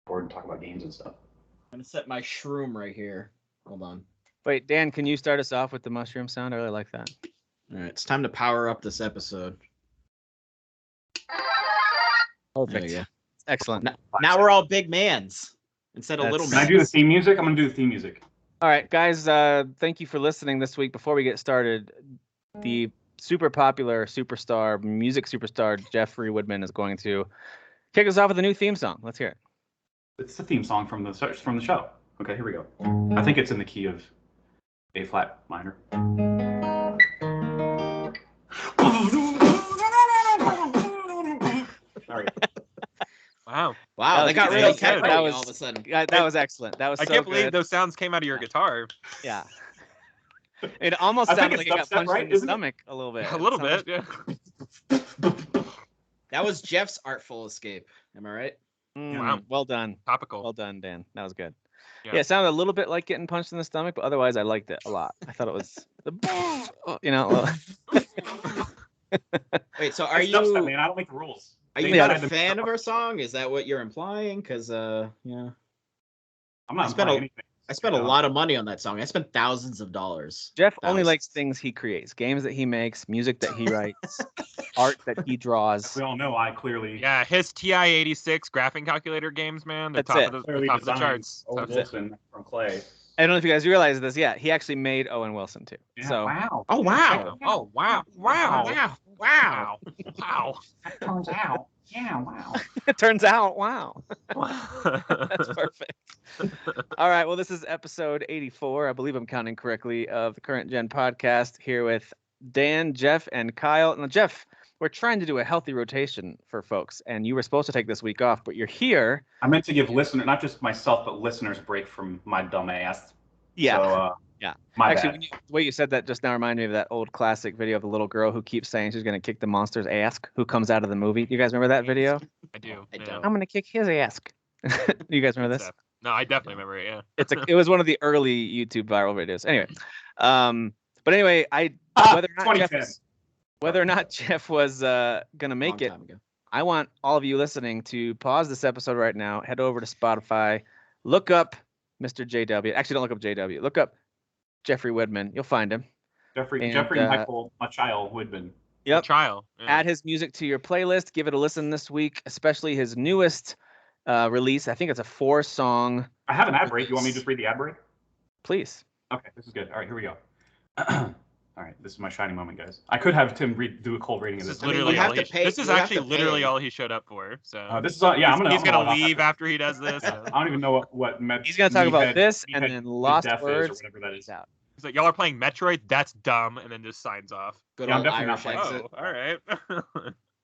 record and talk about games and stuff. I'm gonna set my shroom right here. Hold on. Wait, Dan, can you start us off with the mushroom sound? I really like that. All right, it's time to power up this episode. Perfect. There you go. Excellent. Now we're all big mans instead of little Can I men. do the theme music? I'm going to do the theme music. All right, guys, thank you for listening this week. Before we get started, the super popular music superstar, Jeffrey Woodman, is going to kick us off with a new theme song. Let's hear it. It's the theme song from the show. Okay, here we go. I think it's in the key of A flat minor. Sorry. Wow, They got really good. catchy all of a sudden. That was excellent. That was I so can't believe good. those sounds came out of your guitar. Yeah. It almost I think sounded like it's it got dubstep, punched right? in the Isn't it? stomach a little bit. A little bit, yeah. That was Jeff's artful escape. Am I right? Wow. Well done. Topical. Well done, Dan. That was good. Yeah. Yeah, it sounded a little bit like getting punched in the stomach, but otherwise I liked it a lot. I thought it was, Wait, so are It's dubstep, you man. I don't make the rules. are you They not a decide fan themselves. of our song? Is that what you're implying? Because I'm I not spent implying anything. I spent a lot of money on that song. I spent thousands of dollars. Jeff only Thousands. likes things he creates, games that he makes, music that he writes, art that he draws. We all know I clearly Yeah, his TI-86 graphing calculator games, man. They're That's top it. of the clearly top of the designed charts. Owen Top of Wilson from Clay. I don't know if you guys realize this. Yeah, he actually made Owen Wilson too. Yeah, So wow. Oh wow! Oh wow! Wow! Wow! Wow! Wow! That turns out. Yeah, wow. it turns out, wow, Wow! that's perfect. All right, well, this is episode 84. I believe I'm counting correctly of the Current Gen podcast here with Dan, Jeff, and Kyle. Now, Jeff, we're trying to do a healthy rotation for folks, and you were supposed to take this week off, but you're here. I meant to give listeners, not just myself, but listeners a break from my dumb ass. Yeah. So, Yeah. My Actually, bad. the way you said that just now reminded me of that old classic video of the little girl who keeps saying she's going to kick the monster's ass, who comes out of the movie. You guys remember that video? I do. I yeah. don't. I'm going to kick his ass. You guys remember this? Stuff. No, I definitely remember it. Yeah. It was one of the early YouTube viral videos. Anyway, but anyway, whether or not Jeff was gonna make it, I want all of you listening to pause this episode right now, head over to Spotify, look up Mr. JW. Actually, don't look up JW. Look up Jeffrey Woodman. You'll find him. Jeffrey and, Michael Machile Woodman. Yep. Trial. Yeah. Add his music to your playlist. Give it a listen this week, especially his newest release. I think it's a 4-song. I have an ad break. You want me to just read the ad break? Please. Okay, this is good. All right, here we go. All right, this is my shining moment, guys. I could have Tim do a cold rating of This this. is literally you have all to he. pay- This is you have actually to literally pay. all he showed up for. So This is yeah. he's gonna log off leave after he does this. I don't even know what He's gonna talk about this and Meathead then Lost Death is Words. or whatever that is. He's out. He's like, y'all are playing Metroid. That's dumb, and then just signs off. Good Yeah, I'm old definitely Irish not exit. Oh,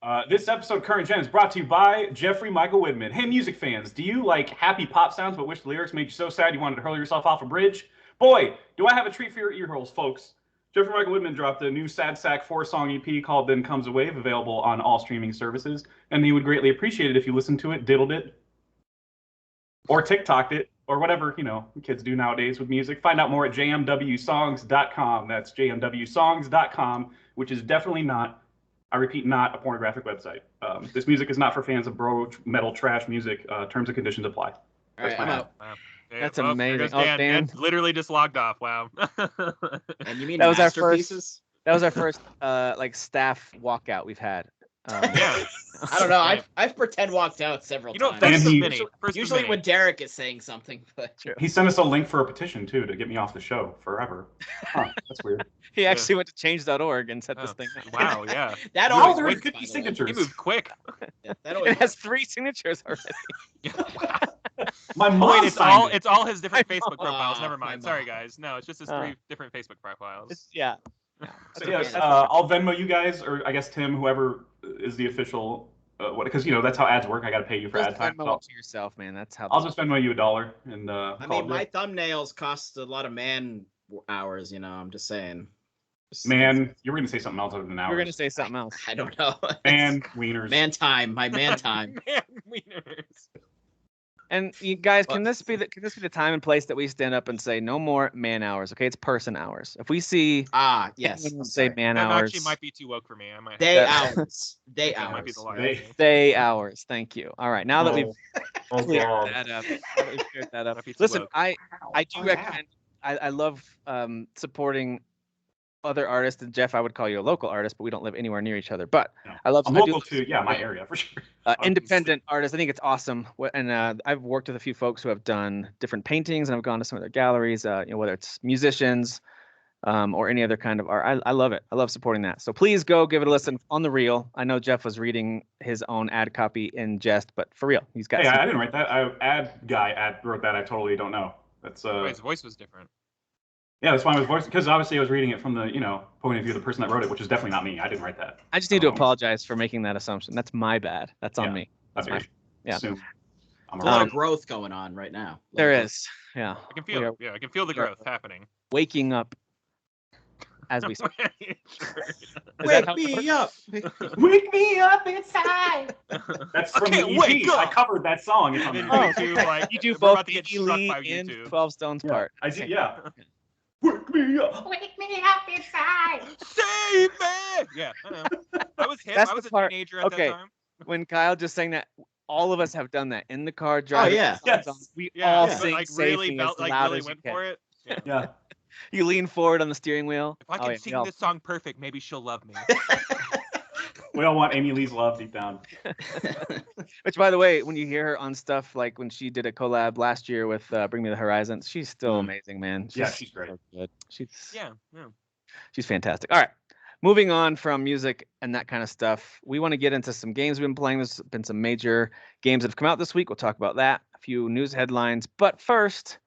all right. This episode, Current Gen, is brought to you by Jeffrey Michael Woodman. Hey, music fans, do you like happy pop sounds but wish the lyrics made you so sad you wanted to hurl yourself off a bridge? Boy, do I have a treat for your ear holes, folks. Jeffrey Michael Woodman dropped a new Sad Sack 4-song EP called Then Comes a Wave, available on all streaming services, and he would greatly appreciate it if you listened to it, diddled it, or TikToked it, or whatever, kids do nowadays with music. Find out more at jmwsongs.com. That's jmwsongs.com, which is definitely not, I repeat, not a pornographic website. This music is not for fans of bro metal trash music. Terms and conditions apply. All right, I'm out. Wow. That's Well, amazing. there goes Oh, Dan. Dan. Dan literally just logged off. Wow. And you mean That was our masterpieces? That was our first staff walkout we've had. Yeah. I don't know. I've pretend walked out several You know, times. that's And the he- mini. First Usually the when mini. Derek is saying something, but He sent us a link for a petition, too, to get me off the show forever. Huh, that's weird. He actually went to change.org and set this Oh, thing up. Wow. Yeah. that Wow, always there were works, 50 by the way. signatures. He moved quick. Yeah, that always It has 3 signatures already. My Oh, mom wait, signed it. it's all his different My Facebook profiles. Never my mind. Sorry, mom. guys. No, it's just his Oh. 3 different Facebook profiles. Yeah. So, yes, I'll Venmo you guys, or I guess Tim, whoever is the official, because that's how ads work. I got to pay you for Just ad time. Venmo So it to yourself, man. That's how. I'll just Venmo you $1 and I call mean, it my good. thumbnails cost a lot of man hours. I'm just saying. Man, you were gonna say something else other than hours. We're gonna say something else. I don't know. Man, wieners. Man time. My man time. Man, wieners. And you guys, can this be the time and place that we stand up and say no more man hours? Okay, it's person hours. If we see yes, anyone say man That hours, actually might be too woke for me. I might day have hours, day that might be hours. the lie. They- day hours. Thank you. All right, now that we've Oh, cleared God. that up, now that we've cleared that up. Might be too Listen, woke. I do recommend. I love supporting other artists. And Jeff, I would call you a local artist, but we don't live anywhere near each other. But No. I love I'm I do local to, my area for sure. independent artists. I think it's awesome. And I've worked with a few folks who have done different paintings, and I've gone to some of their galleries. Whether it's musicians or any other kind of art. I love it. I love supporting that. So please go give it a listen on the reel. I know Jeff was reading his own ad copy in jest, but for real, he's got. Hey, I didn't write that. Ad wrote that. I totally don't know. That's Wait, his voice was different. Yeah, that's why I was voicing, because obviously I was reading it from the point of view of the person that wrote it, which is definitely not me. I didn't write that. I just need to apologize for making that assumption. That's my bad. That's on me. That's my. Yeah. Assume I'm There's a lot around. of growth going on right now. There is. Yeah. I can feel it. Yeah, I can feel the growth happening. Waking up as we speak. Wake me up. Wake me up inside. That's from the can't EP. wake up. I covered that song. It's on the EP. You do we're both about to get Iggy struck Lee by and YouTube. 12 Stones part. I did, yeah. Wake me up. Wake me up inside. Save me! Yeah, I know. I was hip. That's I the was a part- teenager at okay. that time. When Kyle just sang that, all of us have done that in the car driving. yeah. Yes. We Yeah, all but, sing like Save really Me felt as like loud really as you went can. for it. Yeah. Yeah. You lean forward on the steering wheel. If I can sing this song perfect, maybe she'll love me. We all want Amy Lee's love deep down. Which, by the way, when you hear her on stuff like when she did a collab last year with Bring Me the Horizon, she's still amazing, man. Yeah, she's great. So good. Yeah. She's fantastic. All right. Moving on from music and that kind of stuff, we want to get into some games we've been playing. There's been some major games that have come out this week. We'll talk about that. A few news headlines. But first,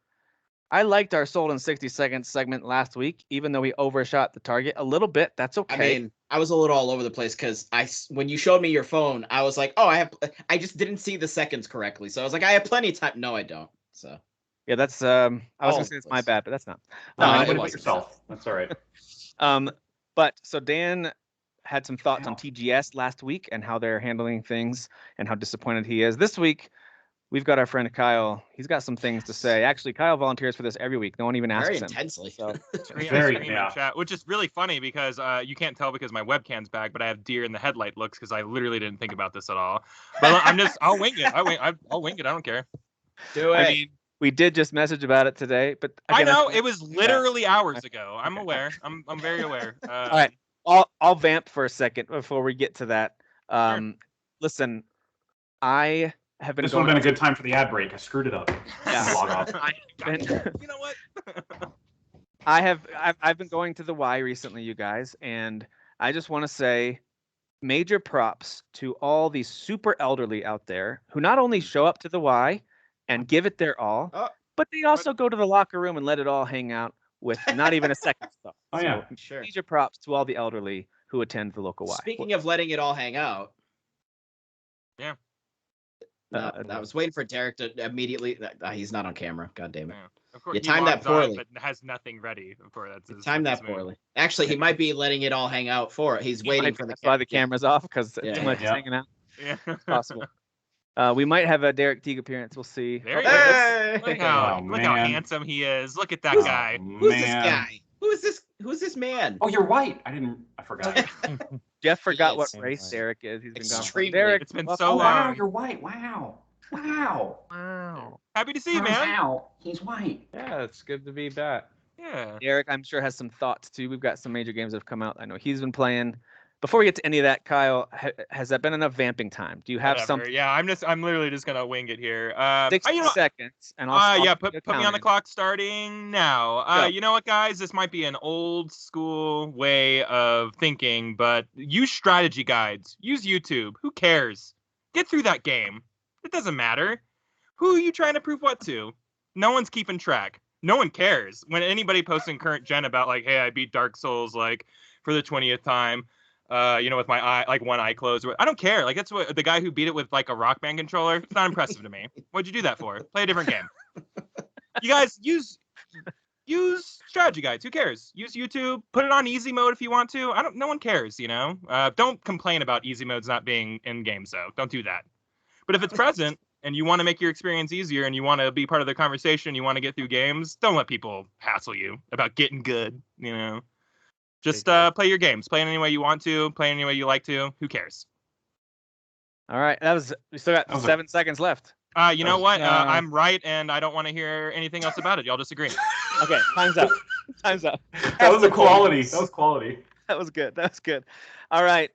I liked our Sold in 60 Seconds segment last week, even though we overshot the target a little bit. That's okay. I mean, I was a little all over the place because when you showed me your phone, I was like, oh, I just didn't see the seconds correctly. So I was like, I have plenty of time. No, I don't. So Yeah, that's I was All gonna of say it's us. my bad, but that's not. No, No, it you put wasn't. yourself. That's all right. But so Dan had some thoughts on TGS last week and how they're handling things and how disappointed he is. This week, we've got our friend Kyle. He's got some things to say. Actually, Kyle volunteers for this every week. No one even asks very him. intensely. So Very, in yeah. chat, which is really funny because you can't tell because my webcam's back, but I have deer in the headlight looks because I literally didn't think about this at all. But I'll wing it. I'll wing it. I don't care. Do it. I mean, we did just message about it today, but I again, know that's- it was literally hours ago. I'm aware. I'm very aware. All right. I'll vamp for a second before we get to that. Listen, I have been This would have been a good time for the ad break. I screwed it up. Yeah. Log off. You know what? I've been going to the Y recently, you guys, and I just want to say major props to all these super elderly out there who not only show up to the Y and give it their all, but they also go to the locker room and let it all hang out with not even a second thought. Oh, yeah. So, Sure. major props to all the elderly who attend the local Y. Speaking of letting it all hang out. Yeah. I was waiting for Derek to immediately. He's not on camera. God damn it. Yeah. Of course, You he timed that logs on, poorly. but has nothing ready. Of course, that's You his, timed that's that his move. poorly. Actually, he might be letting it all hang out for it. He's waiting for the. That's why the camera's off because Yeah. too much is Yeah. hanging out. Yeah. It's possible. We might have a Derek Teague appearance. We'll see. There he Hey! is. Look how man. handsome he is. Look at that Who's- guy. Who's this guy? Who's this man? Oh, you're white. I forgot. Jeff forgot what Yes. race Derek is. He's been gone. Extremely. Derek, It's been welcome so Oh, back. wow, long. you're white. Wow. Wow. Happy to see you, Turns man. out he's white. Yeah, it's good to be back. Yeah. Derek, I'm sure, has some thoughts too. We've got some major games that have come out. I know he's been playing. Before we get to any of that, Kyle, has that been enough vamping time? Do you have Whatever. something? Yeah, I'm literally just gonna wing it here. 60 seconds, and Yeah, I'll put put me on the clock starting now. Go. You know what, guys? This might be an old school way of thinking, but use strategy guides. Use YouTube. Who cares? Get through that game. It doesn't matter. Who are you trying to prove what to? No one's keeping track. No one cares. When anybody posting current gen about like, hey, I beat Dark Souls like for the 20th time, with my eye, like one eye closed. I don't care. Like that's what the guy who beat it with like a Rock Band controller. It's not impressive to me. What'd you do that for? Play a different game. You guys use strategy guides. Who cares? Use YouTube. Put it on easy mode if you want to. No one cares. Don't complain about easy modes not being in game. So don't do that. But if it's present and you want to make your experience easier and you want to be part of the conversation, you want to get through games, don't let people hassle you about getting good, you know. Just play your games. Play it any way you want to, play it any way you like to. Who cares? All right. We still got 7 seconds left. You know what? I'm right, and I don't want to hear anything else about it. Y'all disagree. Okay, time's up. Time's up. That was quality. That was quality. That was good. That was good. All right,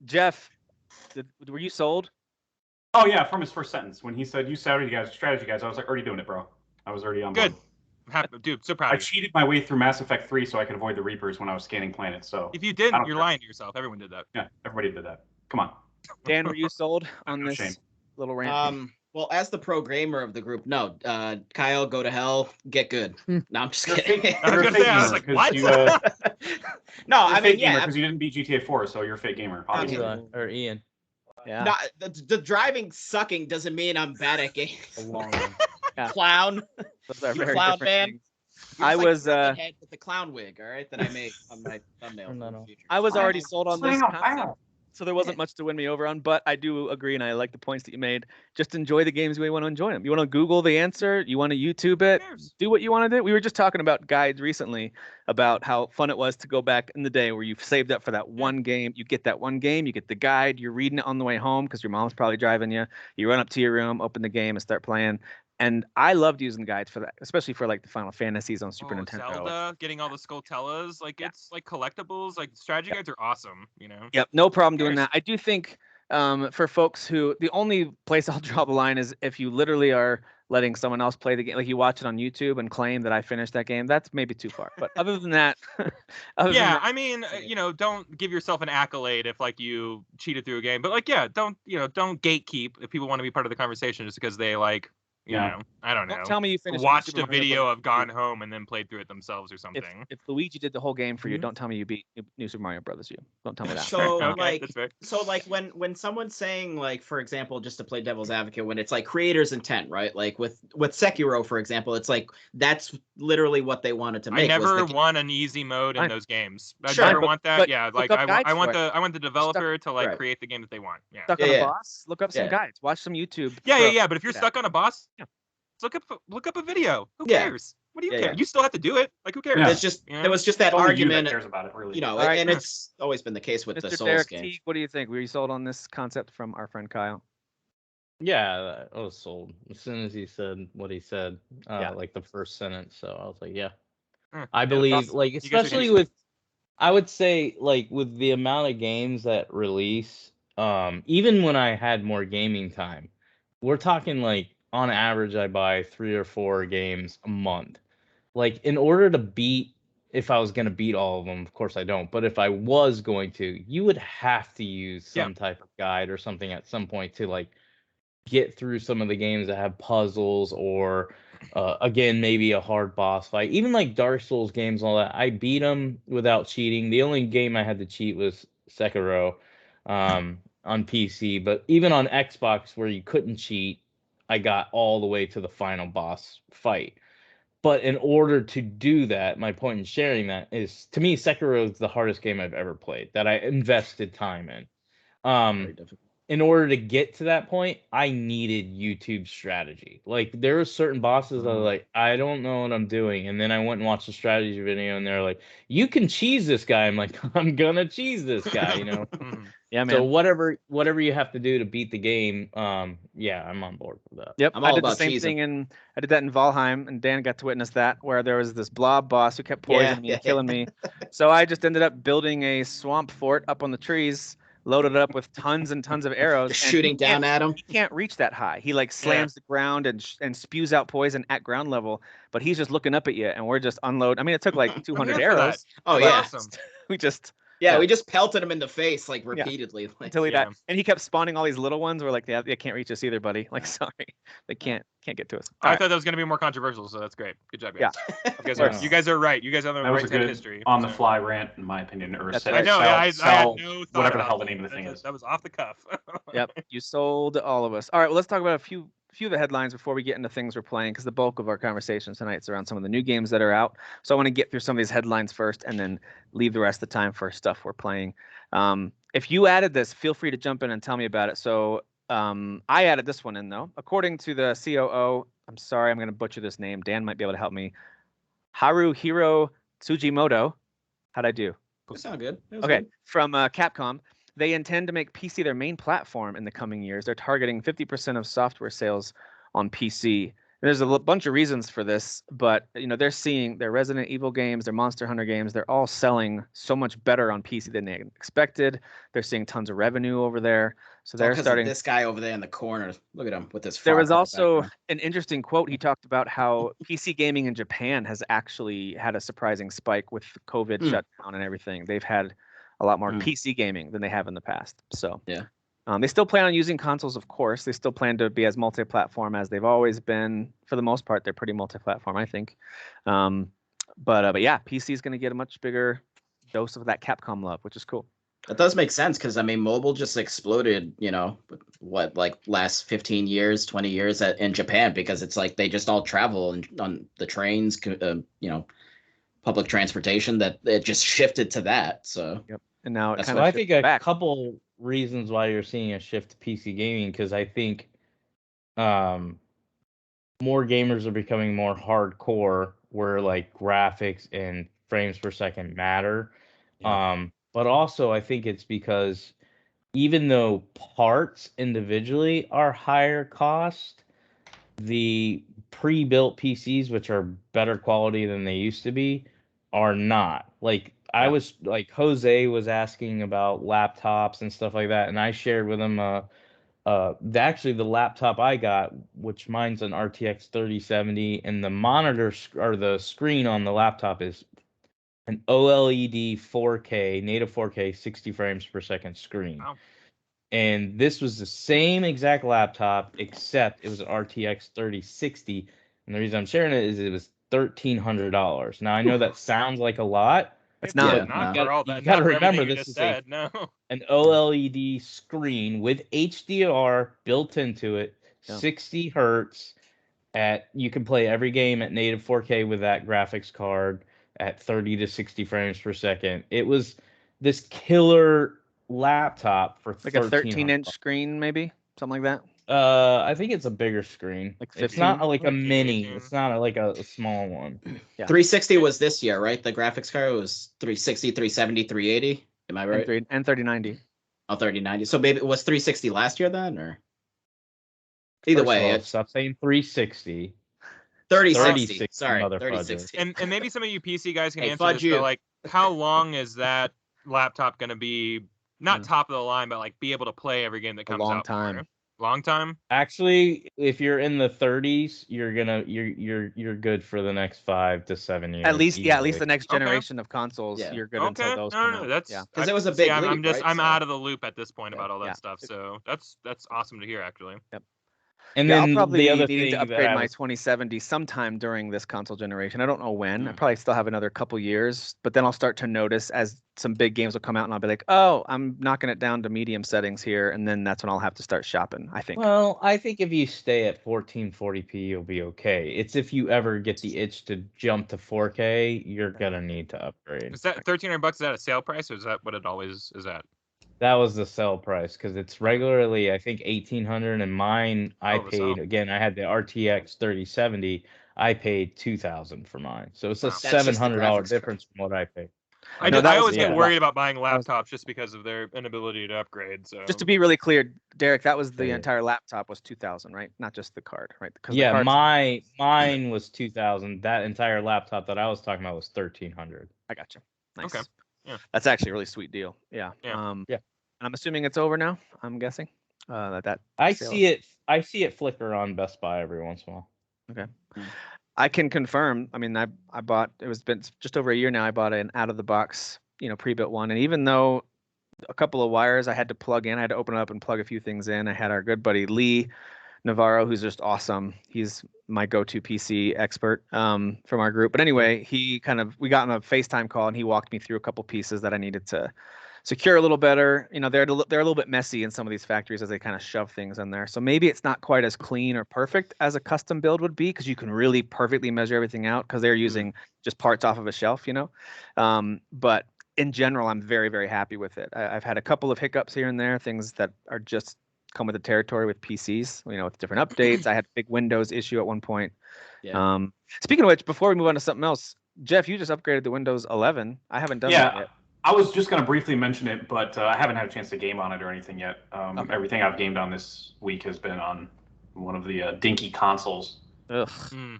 Jeff, were you sold? Oh yeah, from his first sentence when he said, "You strategy guys," I was like, already doing it, bro. I was already on board. Good. Happy, dude, so proud. I cheated my way through Mass Effect 3 so I could avoid the Reapers when I was scanning planets. So if you didn't, you're lying to yourself. Everyone did that. Yeah, everybody did that. Come on. Dan, were you sold on this little rant? Well, as the pro gamer of the group, no. Kyle, go to hell, get good. No, I'm just kidding. I was gonna say, I was like, what? No, I mean, yeah, because you didn't beat GTA 4, so you're a fake gamer. Obviously. Or Ian. Yeah. No, the driving sucking doesn't mean I'm bad at games. Yeah. Clown. Those are You very clown different man. things. You're I just was like the head with the clown wig, all right, that I made on my thumbnail. No, for no. the future. I was already sold on this Wow. concept, so there wasn't much to win me over on. But I do agree, and I like the points that you made. Just enjoy the games the way you want to enjoy them. You want to Google the answer, you want to YouTube it, do what you want to do. We were just talking about guides recently about how fun it was to go back in the day where you've saved up for that one game. You get that one game, you get the guide, you're reading it on the way home because your mom's probably driving you. You run up to your room, open the game, and start playing. And I loved using guides for that, especially for like the Final Fantasies on Super Nintendo. Zelda, getting all the Skulltulas, like it's like collectibles, like strategy guides are awesome, you know. Yep, no problem doing that. I do think for folks who, the only place I'll draw the line is if you literally are letting someone else play the game, like you watch it on YouTube and claim that I finished that game, that's maybe too far. But other than that, I mean, you know, don't give yourself an accolade if like you cheated through a game, but like, yeah, don't gatekeep if people want to be part of the conversation just because they like. You know, I don't know. Don't tell me you finished. Watched a video of Gone Home and then played through it themselves or something. If Luigi did the whole game for you, don't tell me you beat New Super Mario Brothers. Don't tell me that. So Okay, like when someone's saying, like, for example, just to play devil's advocate, when it's like creator's intent, right? Like with Sekiro, for example, it's like that's literally what they wanted to make. I never want an easy mode in those games. I Sure, never want that. Yeah, like I want the developer to like right. create the game that they want. Yeah. Stuck on a boss? Look up some guides. Watch some YouTube. Yeah. But if you're stuck on a boss, look up a video. Who cares? What do you care? You still have to do it. Like, who cares? It's just there was just that Only argument. that cares about it, really. You know, Right. and it's always been the case with the Mr. Souls Derek games. Teague, what do you think? Were you sold on this concept from our friend Kyle? Yeah, I was sold as soon as he said what he said, like the first sentence. So I was like, yeah. I believe, like, especially with, I would say, like, with the amount of games that release, even when I had more gaming time, we're talking, like, on average, I buy 3 or 4 games a month. Like, in order to beat, if I was going to beat all of them, of course I don't, but if I was going to, you would have to use some type of guide or something at some point to, like, get through some of the games that have puzzles or again, maybe a hard boss fight. Even like Dark Souls games and all that, I beat them without cheating. The only game I had to cheat was Sekiro on PC, but even on Xbox where you couldn't cheat, I got all the way to the final boss fight. But in order to do that, my point in sharing that is, to me, Sekiro is the hardest game I've ever played that I invested time in. Very difficult. In order to get to that point, I needed YouTube strategy. Like, there were certain bosses that were like, I don't know what I'm doing. And then I went and watched a strategy video, and they're like, you can cheese this guy. I'm like, I'm gonna cheese this guy, you know? Yeah, man. So whatever you have to do to beat the game, yeah, I'm on board with that. Yep, I'm I all did the about same cheesing. thing, and I did that in Valheim, and Dan got to witness that, where there was this blob boss who kept poisoning me and killing me. So I just ended up building a swamp fort up on the trees, loaded it up with tons and tons of arrows. Just and shooting he down can't- at him. He can't reach that high. He like slams the ground and spews out poison at ground level, but he's just looking up at you, and we're just unload. I mean, it took like 200 here for that. arrows. Oh but yeah. Awesome. We just Yeah, we just pelted him in the face like repeatedly. Like, until he Yeah. died, and he kept spawning all these little ones. We're like, yeah, they can't reach us either, buddy. Like, sorry, they can't get to us. All I right. thought that was going to be more controversial, so that's great. Good job, guys. Yeah. You guys are right. You guys are on the That was right a side of good history. on the so. fly rant, in my opinion, or That's sell, right. I know. I had sell no thought whatever the about hell the that. name of the thing is. That was off the cuff. Yep, you sold all of us. All right, well, let's talk about a few of the headlines before we get into things we're playing, because the bulk of our conversation tonight is around some of the new games that are out. So I want to get through some of these headlines first, and then leave the rest of the time for stuff we're playing. If you added this, feel free to jump in and tell me about it. So I added this one in though. According to the COO, I'm sorry, I'm going to butcher this name. Dan might be able to help me. Haruhiro Tsujimoto. How'd I do? That sounded good. That was Okay, good. from Capcom. They intend to make PC their main platform in the coming years. They're targeting 50% of software sales on PC. There's a bunch of reasons for this, but they're seeing their Resident Evil games, their Monster Hunter games, they're all selling so much better on PC than they expected. They're seeing tons of revenue over there. So they're starting. This guy over there in the corner. Look at him with this. There was also an interesting quote. He talked about how PC gaming in Japan has actually had a surprising spike with COVID shutdown and everything. They've had a lot more PC gaming than they have in the past. So yeah. They still plan on using consoles, of course. They still plan to be as multi-platform as they've always been. For the most part, they're pretty multi-platform, I think. But yeah, PC is going to get a much bigger dose of that Capcom love, which is cool. That does make sense because mobile just exploded. Last 15 years, 20 years in Japan because it's like they just all travel on the trains, public transportation. That it just shifted to that. So yep. And now it I think a couple reasons why you're seeing a shift to PC gaming because I think more gamers are becoming more hardcore where like graphics and frames per second matter. Yeah. But also I think it's because even though parts individually are higher cost, the pre-built PCs, which are better quality than they used to be, are not. Like I was like Jose was asking about laptops and stuff like that, and I shared with him actually the laptop I got, which mine's an RTX 3070, and the monitor or the screen on the laptop is an OLED 4K, native 4K, 60 frames per second screen. Wow. And this was the same exact laptop, except it was an RTX 3060. And the reason I'm sharing it is it was $1,300. Now I know that sounds like a lot. It's not. You got to remember this is an OLED screen with HDR built into it, 60 hertz. You can play every game at native 4K with that graphics card at 30 to 60 frames per second. It was this killer laptop for like a 13-inch screen, maybe something like that. I think it's a bigger screen. Like 15? It's not like a mini. 18. It's not like a small one. Yeah. 360 was this year, right? The graphics card was 360, 370, 380. Am I right? And 3090. Oh, 3090. So maybe it was 360 last year then, or either way. Stop saying 360. 3060. Sorry, 3060. And maybe some of you PC guys can answer this. But like, how long is that laptop going to be? Not top of the line, but like be able to play every game that comes out. Long time. Actually, if you're in the 30s, you're good for the next 5 to 7 years. At least the next generation of consoles. Yeah. You're good until those come out. That's because it was a big leap, I'm out of the loop at this point about all that stuff. So that's awesome to hear, actually. Yep. And then I'll probably the other need thing to upgrade my 2070 sometime during this console generation. I don't know when. I probably still have another couple years, but then I'll start to notice as some big games will come out and I'll be like, oh, I'm knocking it down to medium settings here. And then that's when I'll have to start shopping, I think. Well, I think if you stay at 1440p, you'll be okay. It's if you ever get the itch to jump to 4K, you're going to need to upgrade. Is that $1,300? Is that a sale price or is that what it always is at? That was the sell price because it's regularly, I think, $1,800, and mine I paid again. I had the RTX 3070. I paid $2,000 for mine, so it's a $700 difference from what I paid. I always get worried about buying laptops just because of their inability to upgrade. So just to be really clear, Derek, that was the entire laptop was $2,000, right? Not just the card, right? Yeah, mine was $2,000. That entire laptop that I was talking about was $1,300. I gotcha. Nice. Okay. Yeah. That's actually a really sweet deal. Yeah. Yeah. And I'm assuming it's over now. I'm guessing. I see it flicker on Best Buy every once in a while. Okay. I can confirm. I mean, I bought. It's been just over a year now. I bought an out of the box, pre-built one, and even though a couple of wires I had to plug in, I had to open it up and plug a few things in. I had our good buddy Lee Navarro, who's just awesome. He's my go-to PC expert from our group. But anyway, we got on a FaceTime call and he walked me through a couple pieces that I needed to secure a little better. They're a little bit messy in some of these factories as they kind of shove things in there. So maybe it's not quite as clean or perfect as a custom build would be because you can really perfectly measure everything out because they're using just parts off of a shelf, But in general, I'm very, very happy with it. I've had a couple of hiccups here and there, things that are just come with the territory with PCs. With different updates. I had a big Windows issue at one point. Yeah. Speaking of which, before we move on to something else, Jeff, you just upgraded to Windows 11. I haven't done that yet. I was just going to briefly mention it, but I haven't had a chance to game on it or anything yet. Okay. Everything I've gamed on this week has been on one of the dinky consoles. Ugh.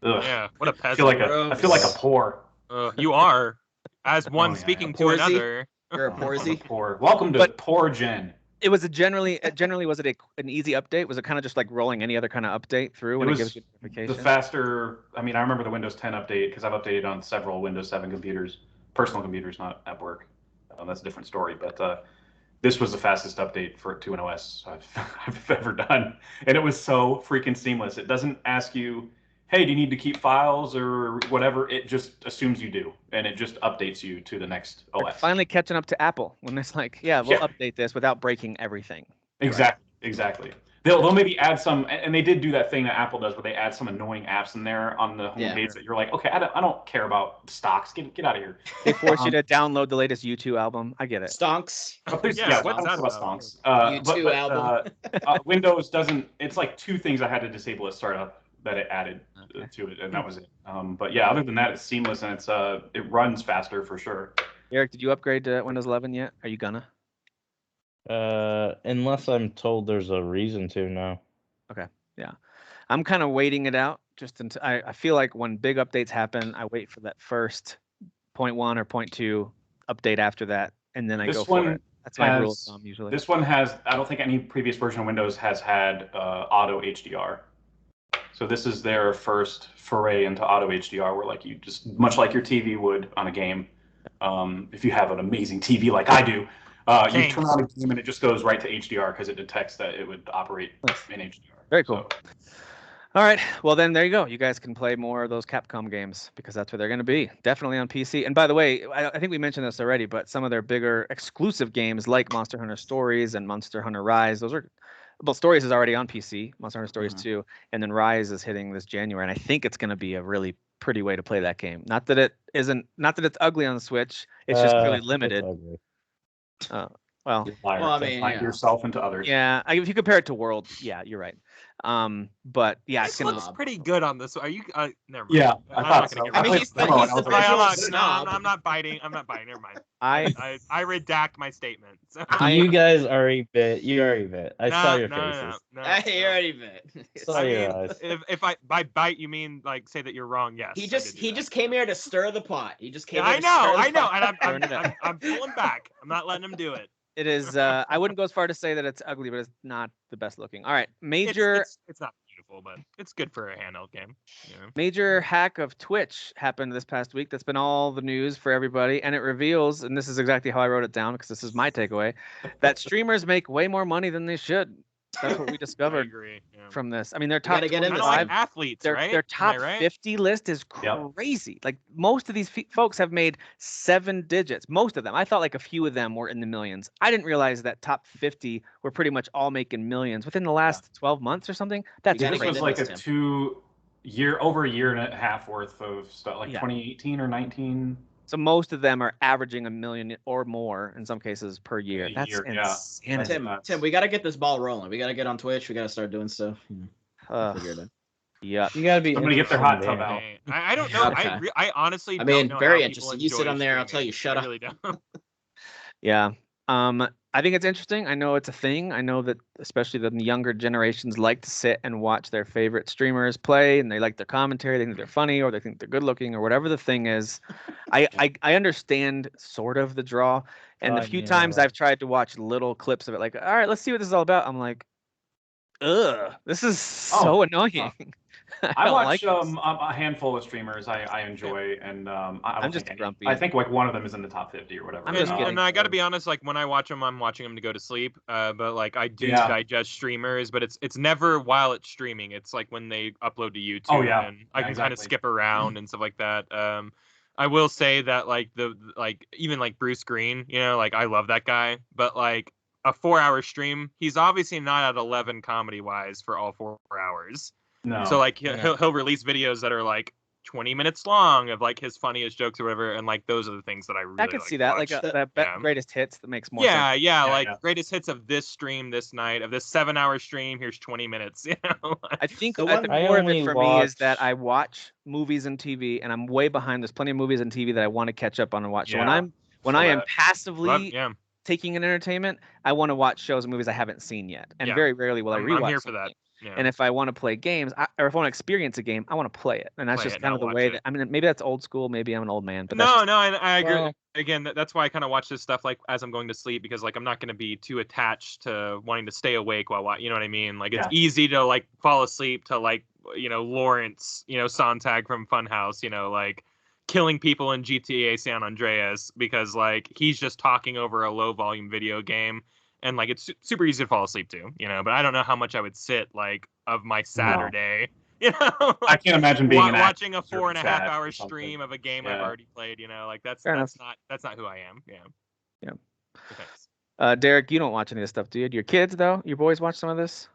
Ugh. Yeah, what a peasant. I feel like a poor. You are, as one speaking to another. You're a poorsy. Poor. Welcome to Poor Gen. It was generally was it an easy update? Was it kind of just like rolling any other kind of update through when it gives you notification? The faster. I mean, I remember the Windows 10 update because I've updated on several Windows 7 computers, personal computers, not at work. That's a different story. But this was the fastest update to an OS I've ever done, and it was so freaking seamless. It doesn't ask you, hey, do you need to keep files or whatever? It just assumes you do, and it just updates you to the next OS. We're finally catching up to Apple when it's like, we'll update this without breaking everything. Exactly. They'll maybe add some, and they did do that thing that Apple does where they add some annoying apps in there on the homepage that you're like, okay, I don't care about stocks. Get out of here. They force you to download the latest U2 album. I get it. Stonks. What's that about stonks? U2 album. Windows doesn't. It's like two things I had to disable at startup that it added to it, and that was it. But yeah, other than that, it's seamless and it runs faster for sure. Eric, did you upgrade to Windows 11 yet? Are you gonna? Unless I'm told there's a reason to, no. Okay, yeah. I'm kind of waiting it out just until I feel like when big updates happen, I wait for that first 0.1 or 0.2 update after that, and then I go for it. That's my rule of thumb usually. This one has, I don't think any previous version of Windows has had auto HDR. So this is their first foray into auto HDR, where like you just, much like your TV would on a game, if you have an amazing TV like I do, you turn on a game and it just goes right to HDR because it detects that it would operate in HDR. Very cool. So. All right. Well, then there you go. You guys can play more of those Capcom games because that's where they're going to be. Definitely on PC. And by the way, I think we mentioned this already, but some of their bigger exclusive games like Monster Hunter Stories and Monster Hunter Rise, Stories is already on PC, Monster Hunter Stories 2, and then Rise is hitting this January. And I think it's going to be a really pretty way to play that game. Not that it's ugly on the Switch. It's just really limited. Well, I mean, yourself into others. Yeah, if you compare it to World, yeah, you're right. But yeah, it looks pretty good on this. Are you? Never mind. Yeah, I'm not gonna get he's I'm not biting. Never mind. I redact my statement. So. You guys are a bit. You are a bit. I saw your faces. You already bit. Saw your eyes. If I by bite you mean like say that you're wrong? Yes. He just came here to stir the pot. He just came. I know, and I'm pulling back. I'm not letting him do it. It is. I wouldn't go as far to say that it's ugly, but it's not the best looking. All right, major. It's not beautiful, but it's good for a handheld game. Yeah. Major hack of Twitch happened this past week. That's been all the news for everybody, and it reveals, and this is exactly how I wrote it down because this is my takeaway, that streamers make way more money than they should. That's what we discovered from this. I mean, their top 25 like athletes, right? Their top 50 list is crazy. Yep. Like most of these folks have made 7 digits. Most of them. I thought like a few of them were in the millions. I didn't realize that top 50 were pretty much all making millions within the last 12 months or something. That's this was like over a year and a half worth of stuff, like 2018 or 19. So most of them are averaging $1 million or more in some cases per year. That's insane. Tim, we got to get this ball rolling. We got to get on Twitch. We got to start doing stuff. Yeah, you got to be. I'm gonna get their hot tub out. I don't know. Okay. I honestly. I mean, very interesting. You sit on there. I'll tell you. Shut up. Really don't. Yeah. I think it's interesting. I know it's a thing. I know that especially the younger generations like to sit and watch their favorite streamers play, and they like their commentary. They think they're funny, or they think they're good looking, or whatever the thing is. I understand sort of the draw, and the few times I've tried to watch little clips of it, like, all right, let's see what this is all about. I'm like, ugh, this is so annoying. I watch a handful of streamers I enjoy, and I'm just grumpy. I think like one of them is in the top 50 or whatever. I'm just kidding. And I got to be honest, like when I watch them, I'm watching them to go to sleep. But like I do digest streamers, but it's never while it's streaming. It's like when they upload to YouTube, and I can kind of skip around and stuff like that. I will say that like even like Bruce Green, like I love that guy, but like a 4-hour stream, he's obviously not at 11 comedy wise for all 4 hours. No. So like he'll release videos that are like 20 minutes long of like his funniest jokes or whatever, and like those are the things that I really I can like see that, watch. like greatest hits. That makes more sense. Yeah, greatest hits of this stream this night, of this 7-hour stream. Here's 20 minutes. I think So more of it for me is that I watch movies and TV, and I'm way behind. There's plenty of movies and TV that I want to catch up on and watch. So when I am passively taking in entertainment, I want to watch shows and movies I haven't seen yet, and very rarely will I rewatch. I'm here for that. Yeah. And if I want to play games, or if I want to experience a game, I want to play it, and that's just kind of the way that. I mean, maybe that's old school. Maybe I'm an old man, but I agree. Well, again, that's why I kind of watch this stuff like as I'm going to sleep, because like I'm not going to be too attached to wanting to stay awake while watching. You know what I mean? Like it's easy to like fall asleep to like Lawrence, Sontag from Funhouse, like killing people in GTA San Andreas because like he's just talking over a low volume video game. And like it's super easy to fall asleep to, but I don't know how much I would sit like of my Saturday, I can't imagine being watching a 4.5-hour stream of a game I've already played, like that's not who I am. Yeah. Thanks. Derek, you don't watch any of this stuff, do you? Your kids though? Your boys watch some of this?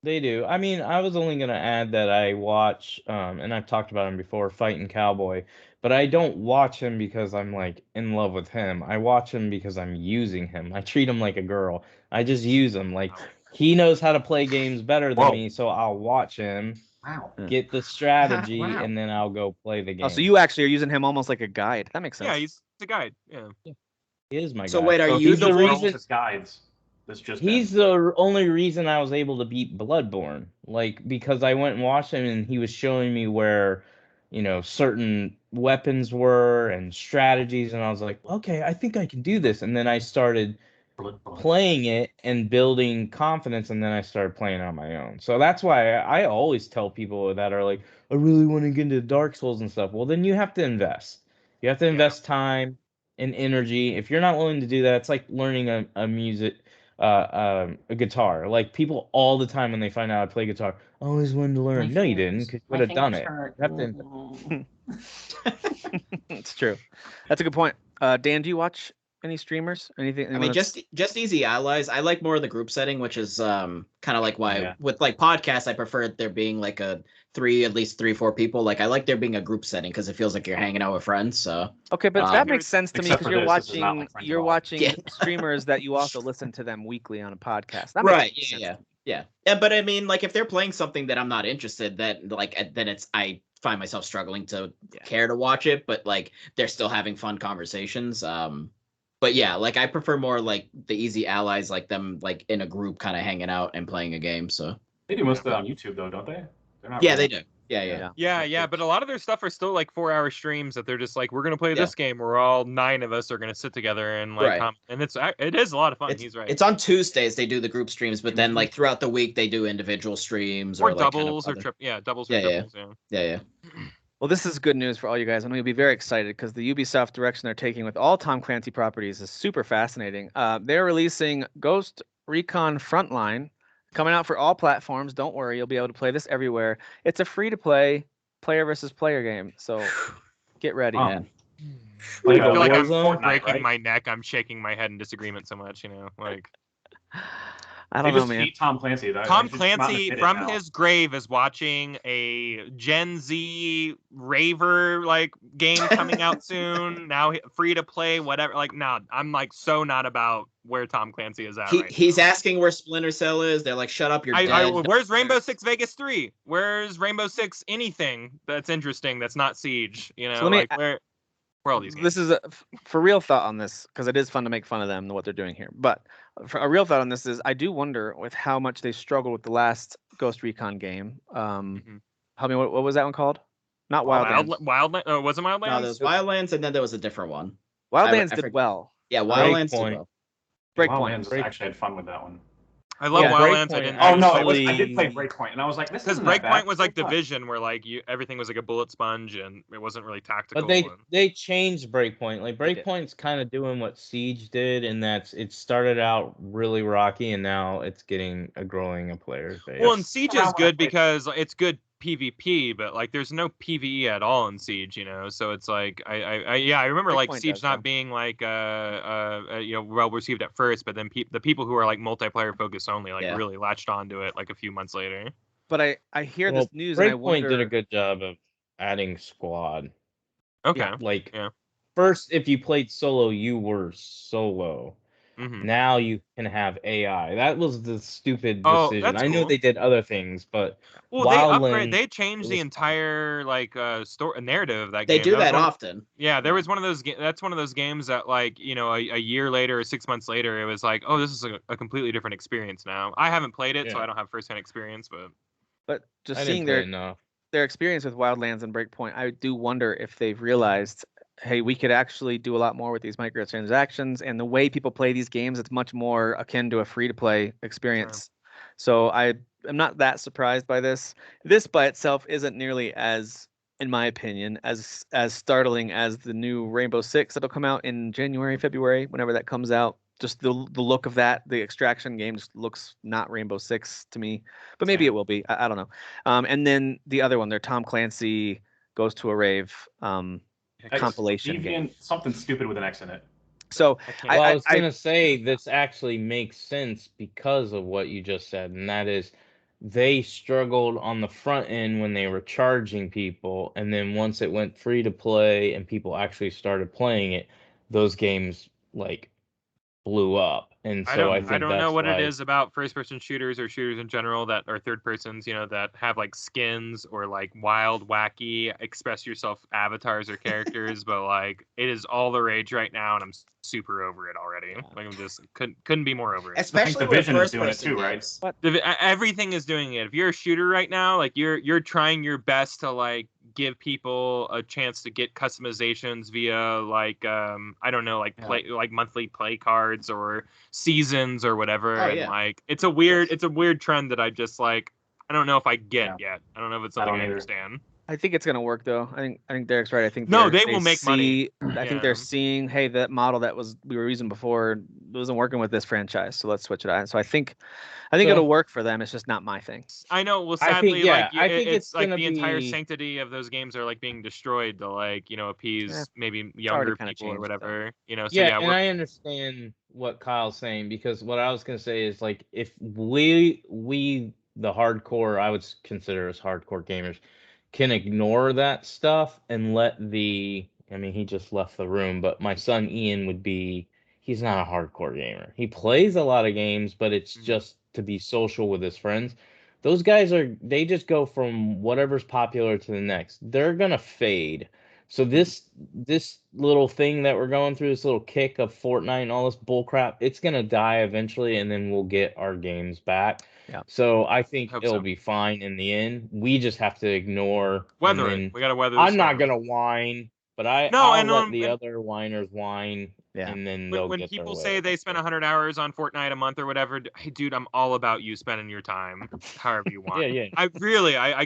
They do. I mean, I was only gonna add that I watch, and I've talked about him before, Fighting Cowboy, but I don't watch him because I'm like in love with him. I watch him because I'm using him. I treat him like a girl. I just use him. Like he knows how to play games better than me, so I'll watch him, get the strategy, and then I'll go play the game. Oh, so you actually are using him almost like a guide. That makes sense. Yeah, he's the guide. Yeah. He is my guide. So wait, are you the reason? Guides. He's the only reason I was able to beat Bloodborne, like because I went and watched him and he was showing me where, certain weapons were and strategies, and I was like, okay, I think I can do this. And then I started playing it and building confidence, and then I started playing on my own. So that's why I always tell people that are like, I really want to get into Dark Souls and stuff. Well, then you have to invest. You have to invest time and energy. If you're not willing to do that, it's like learning a guitar. Like people all the time when they find out I play guitar, I always wanted to learn. No, you didn't, because you would have done it. You have to... It's true. That's a good point. Dan, do you watch any streamers? Anything? I mean, just easy allies. I like more of the group setting, which is kind of like why with like podcasts, I prefer there being like at least 3-4 people. Like I like there being a group setting because it feels like you're hanging out with friends. So okay, but that makes sense to me because you're watching streamers that you also listen to them weekly on a podcast. That makes sense. Yeah. But I mean, like if they're playing something that I'm not interested, then I find myself struggling to care to watch it. But like they're still having fun conversations. But yeah, like I prefer more like the easy allies, like them like in a group kind of hanging out and playing a game. So they do most of that on YouTube though, don't they? They do. Yeah. But a lot of their stuff are still like 4-hour streams that they're just like, we're gonna play this game where all 9 of us are gonna sit together and like, and it is a lot of fun. He's right. It's on Tuesdays they do the group streams, but then like throughout the week they do individual streams or like doubles doubles or triples. Yeah. Well, this is good news for all you guys. I know you'll be very excited because the Ubisoft direction they're taking with all Tom Clancy properties is super fascinating. They're releasing Ghost Recon Frontline, coming out for all platforms. Don't worry, you'll be able to play this everywhere. It's a free-to-play player versus player game, so get ready. Man. I feel like I'm breaking my neck. I'm shaking my head in disagreement so much, like. I don't know, man. Tom Clancy. Tom Clancy from his grave is watching a Gen Z raver like game coming out soon. Now free to play, whatever. Like, no, I'm like so not about where Tom Clancy is at. He's asking where Splinter Cell is. They're like, shut up, you're dead. Where's Rainbow Six Vegas 3? Where's Rainbow Six anything that's interesting that's not Siege? So where all these games? This is for real thought on this because it is fun to make fun of them and what they're doing here. But for a real thought on this is I do wonder with how much they struggled with the last Ghost Recon game. Help me, what was that one called? Not Wildlands. Wildlands? Was it Wildlands? No, there was Wildlands and then there was a different one. Wildlands did well. Yeah, Wildlands did well. Breakpoint. I actually had fun with that one. I love Wildlands. I did play Breakpoint, and I was like, this isn't that bad. Breakpoint was like Division, where like everything was like a bullet sponge, and it wasn't really tactical. But they changed Breakpoint. Like Breakpoint's kind of doing what Siege did, and that's it started out really rocky, and now it's getting a growing player base. Well, and Siege is good because it's good PvP, but like there's no PvE at all in Siege, so it's like I remember like Siege not being like well received at first, but then the people who are like multiplayer focused only really latched onto it like a few months later. But I hear this news Breakpoint and I wonder did a good job of adding squad. Okay. Like first, if you played solo, you were solo. Now you can have AI. That was the stupid decision. I know they did other things, but they changed the entire story narrative of that game. They do that often. Yeah, there was one of those. That's one of those games that a year later or 6 months later, it was like, oh, this is a completely different experience now. I haven't played it, so I don't have firsthand experience, but just seeing their experience with Wildlands and Breakpoint, I do wonder if they've realized, hey, we could actually do a lot more with these microtransactions, and the way people play these games, it's much more akin to a free-to-play experience. Sure. So I'm not that surprised by this. This by itself isn't nearly as, in my opinion, as startling as the new Rainbow Six that'll come out in January, February, whenever that comes out. Just the look of that, the extraction game just looks not Rainbow Six to me, but maybe it will be. I don't know. And then the other one, their Tom Clancy Goes to a Rave compilation game. Something stupid with an X in it. So I was going to say this actually makes sense because of what you just said, and that is they struggled on the front end when they were charging people, and then once it went free to play and people actually started playing it, those games blew up. And so I don't know what it is about first-person shooters or shooters in general that are third persons, that have skins or wild, wacky, express yourself avatars or characters, but it is all the rage right now, and I'm super over it already. I'm just couldn't be more over it. Especially Division is doing it too, right? Everything is doing it. If you're a shooter right now, you're trying your best to give people a chance to get customizations via play monthly play cards or seasons or whatever. It's a weird trend that I just I don't know if I get yet. I don't know if it's something I understand. I think it's gonna work though. I think Derek's right. I think they will make money. I think they're seeing, hey, that model that we were using before wasn't working with this franchise, so let's switch it out. So I think it'll work for them. It's just not my thing. I know. Well, sadly, I think it's the entire sanctity of those games are being destroyed to appease maybe younger people or whatever. So, and I understand what Kyle's saying, because what I was gonna say is if we the hardcore, I would consider us hardcore gamers, can ignore that stuff and let he just left the room, but my son Ian he's not a hardcore gamer. He plays a lot of games, but it's just to be social with his friends. Those guys they just go from whatever's popular to the next. They're going to fade. So this little thing that we're going through, this little kick of Fortnite and all this bullcrap, it's going to die eventually, and then we'll get our games back. Yeah. So I think it'll be fine in the end. We just have to ignore. Weather it. We got to weather. I'm not going to whine, but I'll let the other whiners whine. Yeah. And then when people say they spend 100 hours on Fortnite a month or whatever, hey, dude, I'm all about you spending your time however you want. Yeah. I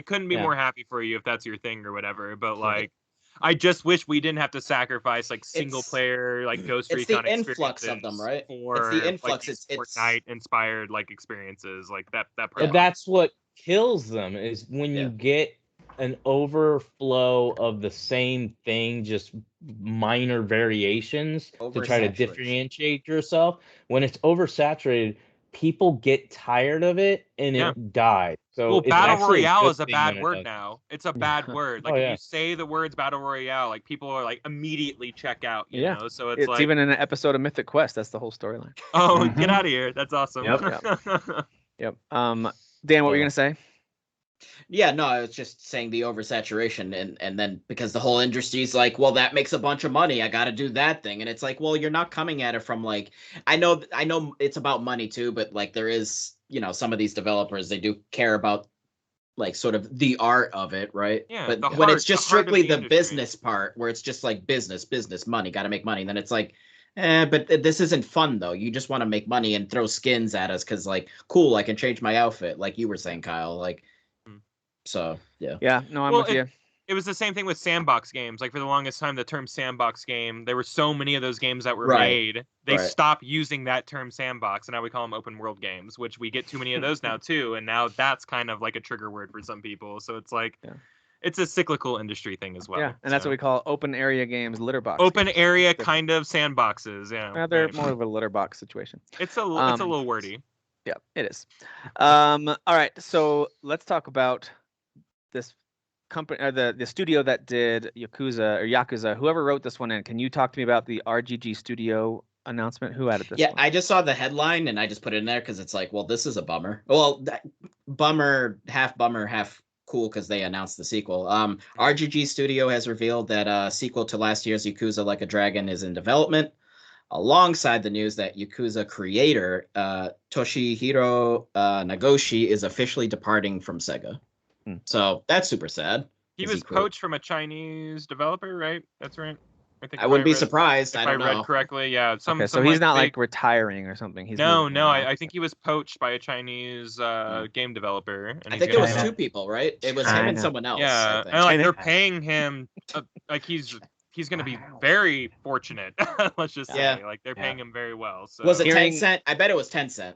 couldn't be more happy for you if that's your thing or whatever. But I just wish we didn't have to sacrifice single player Ghost Recon experiences. It's the influx of them, right? It's the influx. It's Fortnite inspired experiences that. That's what kills them is when you get an overflow of the same thing, just minor variations to try to differentiate yourself. When it's oversaturated, people get tired of it and it dies. So battle royale is a bad word now. It's a bad word. If you say the words battle royale, people are immediately check out. You know, so it's even in an episode of Mythic Quest. That's the whole storyline. Oh, get out of here! That's awesome. Yep. Dan, what were you gonna say? Yeah, no, I was just saying the oversaturation, and then because the whole industry's well, that makes a bunch of money, I got to do that thing, and it's well, you're not coming at it from I know it's about money too, but there is some of these developers, they do care about sort of the art of it, right? Yeah. But when it's just strictly the business part, where it's just business, money, got to make money, then it's but this isn't fun though. You just want to make money and throw skins at us because cool, I can change my outfit, like you were saying, Kyle, So no, I'm with you. It was the same thing with sandbox games. For the longest time, the term sandbox game, there were so many of those games that were made. They stopped using that term sandbox, and now we call them open world games, which we get too many of those now too. And now that's kind of a trigger word for some people. So it's it's a cyclical industry thing as well. Yeah, and that's what we call open area games, litter box. Open area kind of sandboxes. Yeah, they're more of a litter box situation. It's a little wordy. Yeah, it is. All right, so let's talk about this company or the studio that did Yakuza, whoever wrote this one in, can you talk to me about the RGG Studio announcement? Who added this one? I just saw the headline and I just put it in there because it's like, well, this is a bummer. Well, bummer, half cool because they announced the sequel. RGG Studio has revealed that a sequel to last year's Yakuza Like a Dragon is in development, alongside the news that Yakuza creator Toshihiro Nagoshi is officially departing from Sega. So that's super sad. He was poached from a Chinese developer, right? That's right. I wouldn't be surprised. I don't know. Read correctly, yeah. So he's not like retiring or something. He's no. I think he was poached by a Chinese game developer. And I think it was 2 people, right? It was him and someone else. Yeah, and like they're paying him, like he's going to be very fortunate. Let's just say, like they're paying him very well. So was it 10 cent? I bet it was 10 cent.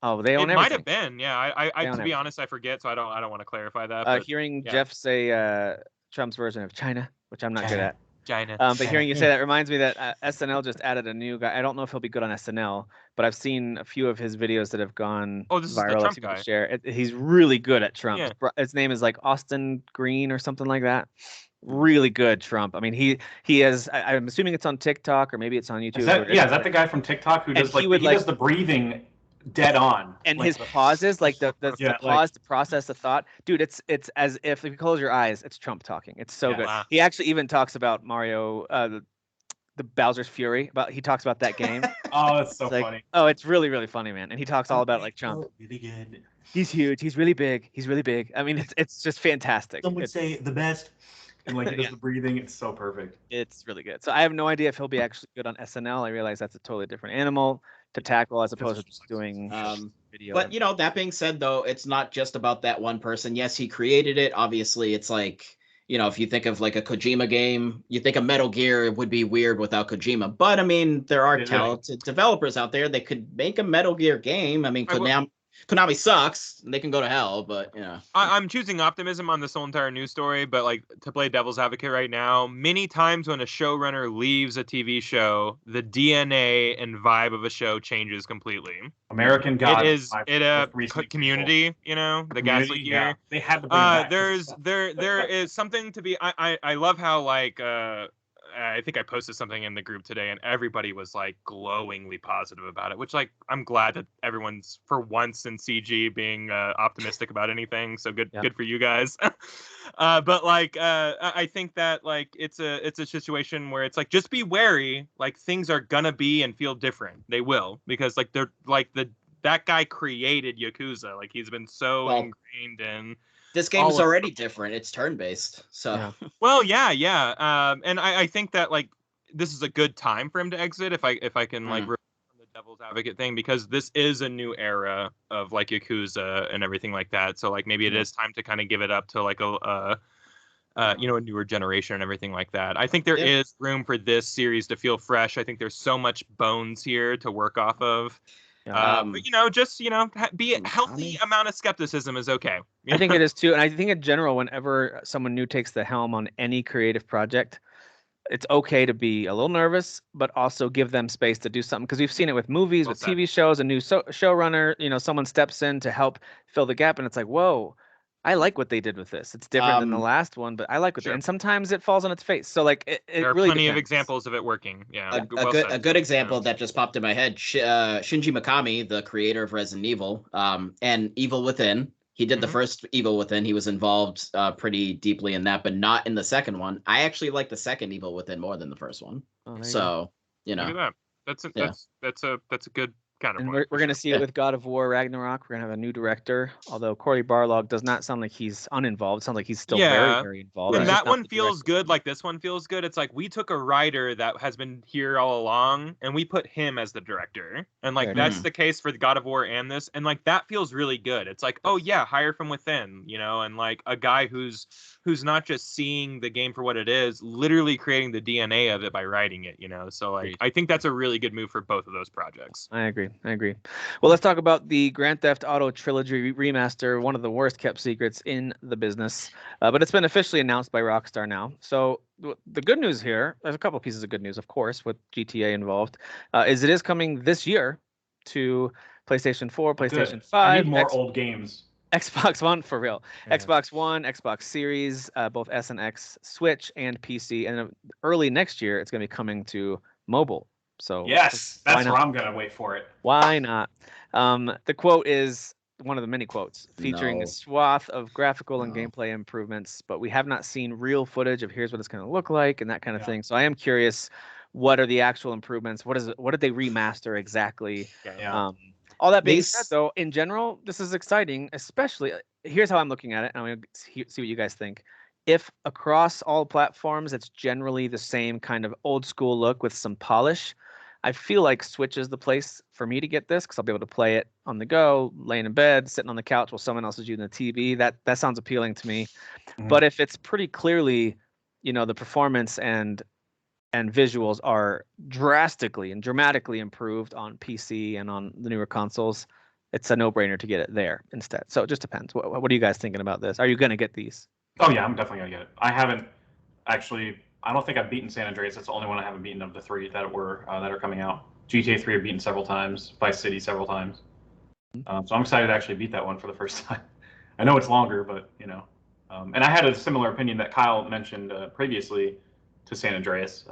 Oh, they own everything. It might have been, yeah. I to be honest, I forget, so I don't want to clarify that. But, hearing Jeff say Trump's version of China, which I'm not good at. China. But hearing you say that reminds me that SNL just added a new guy. I don't know if he'll be good on SNL, but I've seen a few of his videos that have gone viral. This is the Trump guy. Share. He's really good at Trump. Yeah. His name is like Austin Green or something like that. Really good Trump. I mean, he has. I'm assuming it's on TikTok or maybe it's on YouTube. Is that the guy from TikTok who does he does the breathing dead on, and his pauses, like the pause to process the thought, dude. It's as if you close your eyes, it's Trump talking. It's so good. Wow. He actually even talks about Mario, the Bowser's Fury. He talks about that game. Oh, it's so funny. Oh, it's really really funny, man. And he talks all about like Trump. Really good. He's huge. He's really big. He's really big. I mean, it's just fantastic. Some would say the best. And like he does the breathing, it's so perfect. It's really good. So I have no idea if he'll be actually good on SNL. I realize that's a totally different animal to tackle as opposed to just doing video. But that being said, though, it's not just about that one person. Yes, he created it. Obviously, it's like, if you think of like a Kojima game, you think of Metal Gear would be weird without Kojima. But I mean, there are talented developers out there that could make a Metal Gear game. I mean, Konami sucks. They can go to hell, but I'm choosing optimism on this whole entire news story, but like to play devil's advocate right now, many times when a showrunner leaves a TV show, the DNA and vibe of a show changes completely. American God. It a Community, the Gaslight Year. Yeah. They had to bring back there is something to be. I love how like I think I posted something in the group today and everybody was like glowingly positive about it, which like I'm glad that everyone's for once in CG being optimistic about anything. So good for you guys. But like I think that like it's a situation where it's like just be wary, like things are gonna be and feel different. They will, because like they're like that guy created Yakuza. Like he's been so ingrained in. This game is already different. It's turn-based, so. Yeah. Well, yeah. And I think that like this is a good time for him to exit. If I can like the devil's advocate thing, because this is a new era of like Yakuza and everything like that. So like maybe it is time to kind of give it up to like a newer generation and everything like that. I think there is room for this series to feel fresh. I think there's so much bones here to work off of. But be a healthy amount of skepticism is okay. I think it is too, and I think in general, whenever someone new takes the helm on any creative project, it's okay to be a little nervous, but also give them space to do something. Because we've seen it with movies, with TV shows, a new showrunner, someone steps in to help fill the gap, and it's like, whoa, I like what they did with this. It's different than the last one, but I like what they did. And sometimes it falls on its face. So like there are really plenty of examples of it working. Yeah. A good example that just popped in my head, Shinji Mikami, the creator of Resident Evil, and Evil Within. He did the first Evil Within. He was involved pretty deeply in that, but not in the second one. I actually like the second Evil Within more than the first one. So, Look at that. That's a good And we're going to see it with God of War Ragnarok. We're going to have a new director, although Cory Barlog does not sound like he's uninvolved. It sounds like he's still very, very involved. And that one feels good, like this one feels good. It's like we took a writer that has been here all along, and we put him as the director. And like that's the case for the God of War and this. And like that feels really good. It's like, oh yeah, hire from within, and like a guy who's not just seeing the game for what it is, literally creating the DNA of it by writing it, So like I think that's a really good move for both of those projects. I agree. Well, let's talk about the Grand Theft Auto Trilogy Remaster, one of the worst kept secrets in the business. But it's been officially announced by Rockstar now. So the good news here, there's a couple of pieces of good news, of course, with GTA involved, is it is coming this year to PlayStation 4, PlayStation 5. I need more old games. Xbox One for real. Yeah. Xbox One, Xbox Series, both S and X, Switch and PC, and early next year it's going to be coming to mobile. So yes, that's not? where I'm gonna wait for it. Why not? The quote is one of the many quotes featuring a swath of graphical and gameplay improvements, but we have not seen real footage of here's what it's going to look like and that kind of thing. So I am curious, what are the actual improvements? What did they remaster exactly? Yeah. All that being said, though, in general, this is exciting. Especially, here's how I'm looking at it, and I'm going to see what you guys think. If across all platforms, it's generally the same kind of old school look with some polish, I feel like Switch is the place for me to get this because I'll be able to play it on the go, laying in bed, sitting on the couch while someone else is using the TV. That sounds appealing to me. Mm-hmm. But if it's pretty clearly, the performance and visuals are drastically and dramatically improved on PC and on the newer consoles, it's a no-brainer to get it there instead. So it just depends. What are you guys thinking about this? Are you going to get these? Oh yeah, I'm definitely going to get it. I haven't actually. I don't think I've beaten San Andreas. That's the only one I haven't beaten of the three that are coming out. GTA 3 I've beaten several times. Vice City several times. So I'm excited to actually beat that one for the first time. I know it's longer, but and I had a similar opinion that Kyle mentioned previously to San Andreas.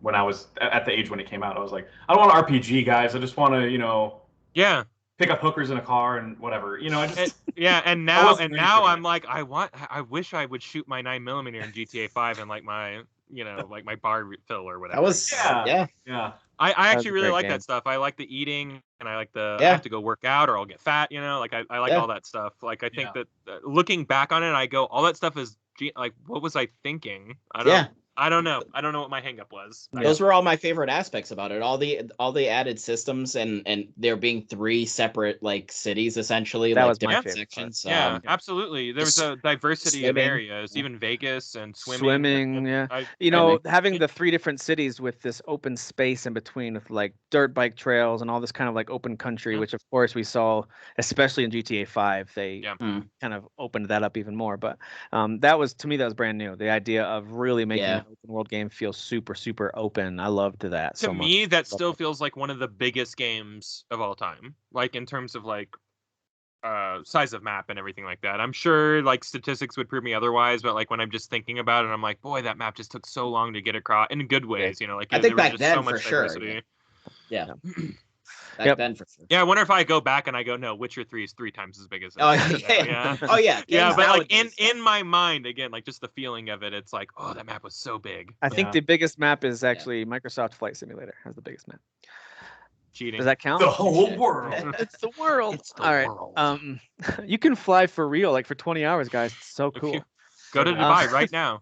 When I was at the age when it came out, I was like, I don't want an RPG, guys. I just want to, pick up hookers in a car and whatever. And now I'm like, I wish I would shoot my 9mm in GTA 5 and like my bar fill or whatever. That was yeah. I actually really like that stuff. I like the eating, and I like I have to go work out or I'll get fat. I like all that stuff. Like I think that looking back on it, I go, all that stuff is like, what was I thinking? I don't know. I don't know what my hang up was. Those were all my favorite aspects about it. All the added systems and there being 3 separate like cities essentially. That like was my different favorite sections. Yeah, absolutely. There was a diversity of areas, even Vegas and swimming. Having the 3 different cities with this open space in between with like dirt bike trails and all this kind of like open country, which of course we saw, especially in GTA 5, they kind of opened that up even more. But that was brand new. The idea of really making an open world game feel super, super open. I loved that so much. To me, that still feels like one of the biggest games of all time. Like in terms of like size of map and everything like that. I'm sure like statistics would prove me otherwise, but like when I'm just thinking about it, I'm like, boy, that map just took so long to get across in good ways. Like I think there was back just then so much for sure. diversity. Yeah. Back then for sure. Yeah, I wonder if I go back and I go, no, Witcher 3 is 3 times as big as yeah. Oh yeah. Yeah, but like in my mind, again, like just the feeling of it, it's like, oh, that map was so big. I think the biggest map is actually Microsoft Flight Simulator has the biggest map. Cheating. Does that count? The whole world. It's the world. It's the All right. world. You can fly for real, like for 20 hours, guys. It's so cool. Go to Dubai right now.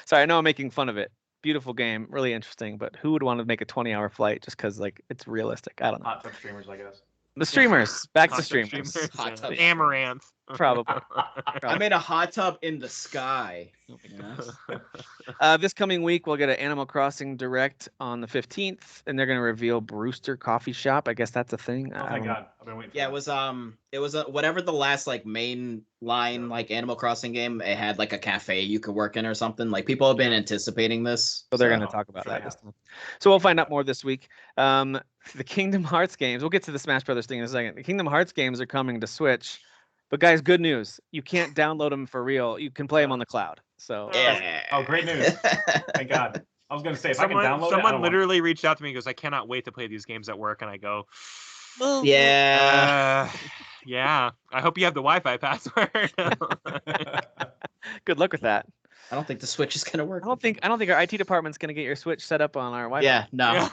Sorry, I know I'm making fun of it. Beautiful game, really interesting, but who would want to make a 20-hour flight just because like it's realistic? I don't know. Hot tub streamers, I guess. The streamers, back to streamers. Hot tub. Amaranth. Probably. I made a hot tub in the sky. This coming week, we'll get an Animal Crossing Direct on the 15th, and they're going to reveal Brewster Coffee Shop. I guess that's a thing. Oh my god, I've been waiting for it was whatever the last like main line like Animal Crossing game. It had like a cafe you could work in or something. Like people have been anticipating this, so they're going to talk about that this time. So we'll find out more this week. The Kingdom Hearts games. We'll get to the Smash Brothers thing in a second. The Kingdom Hearts games are coming to Switch. But guys, good news. You can't download them for real. You can play them on the cloud. So Oh, great news. Thank God. I was going to say, if I can download someone literally reached out to me and goes, I cannot wait to play these games at work. And I go, yeah. Yeah. I hope you have the Wi-Fi password. Good luck with that. I don't think the Switch is gonna work. I don't think our IT department's gonna get your Switch set up on our Wi-Fi. Yeah, no.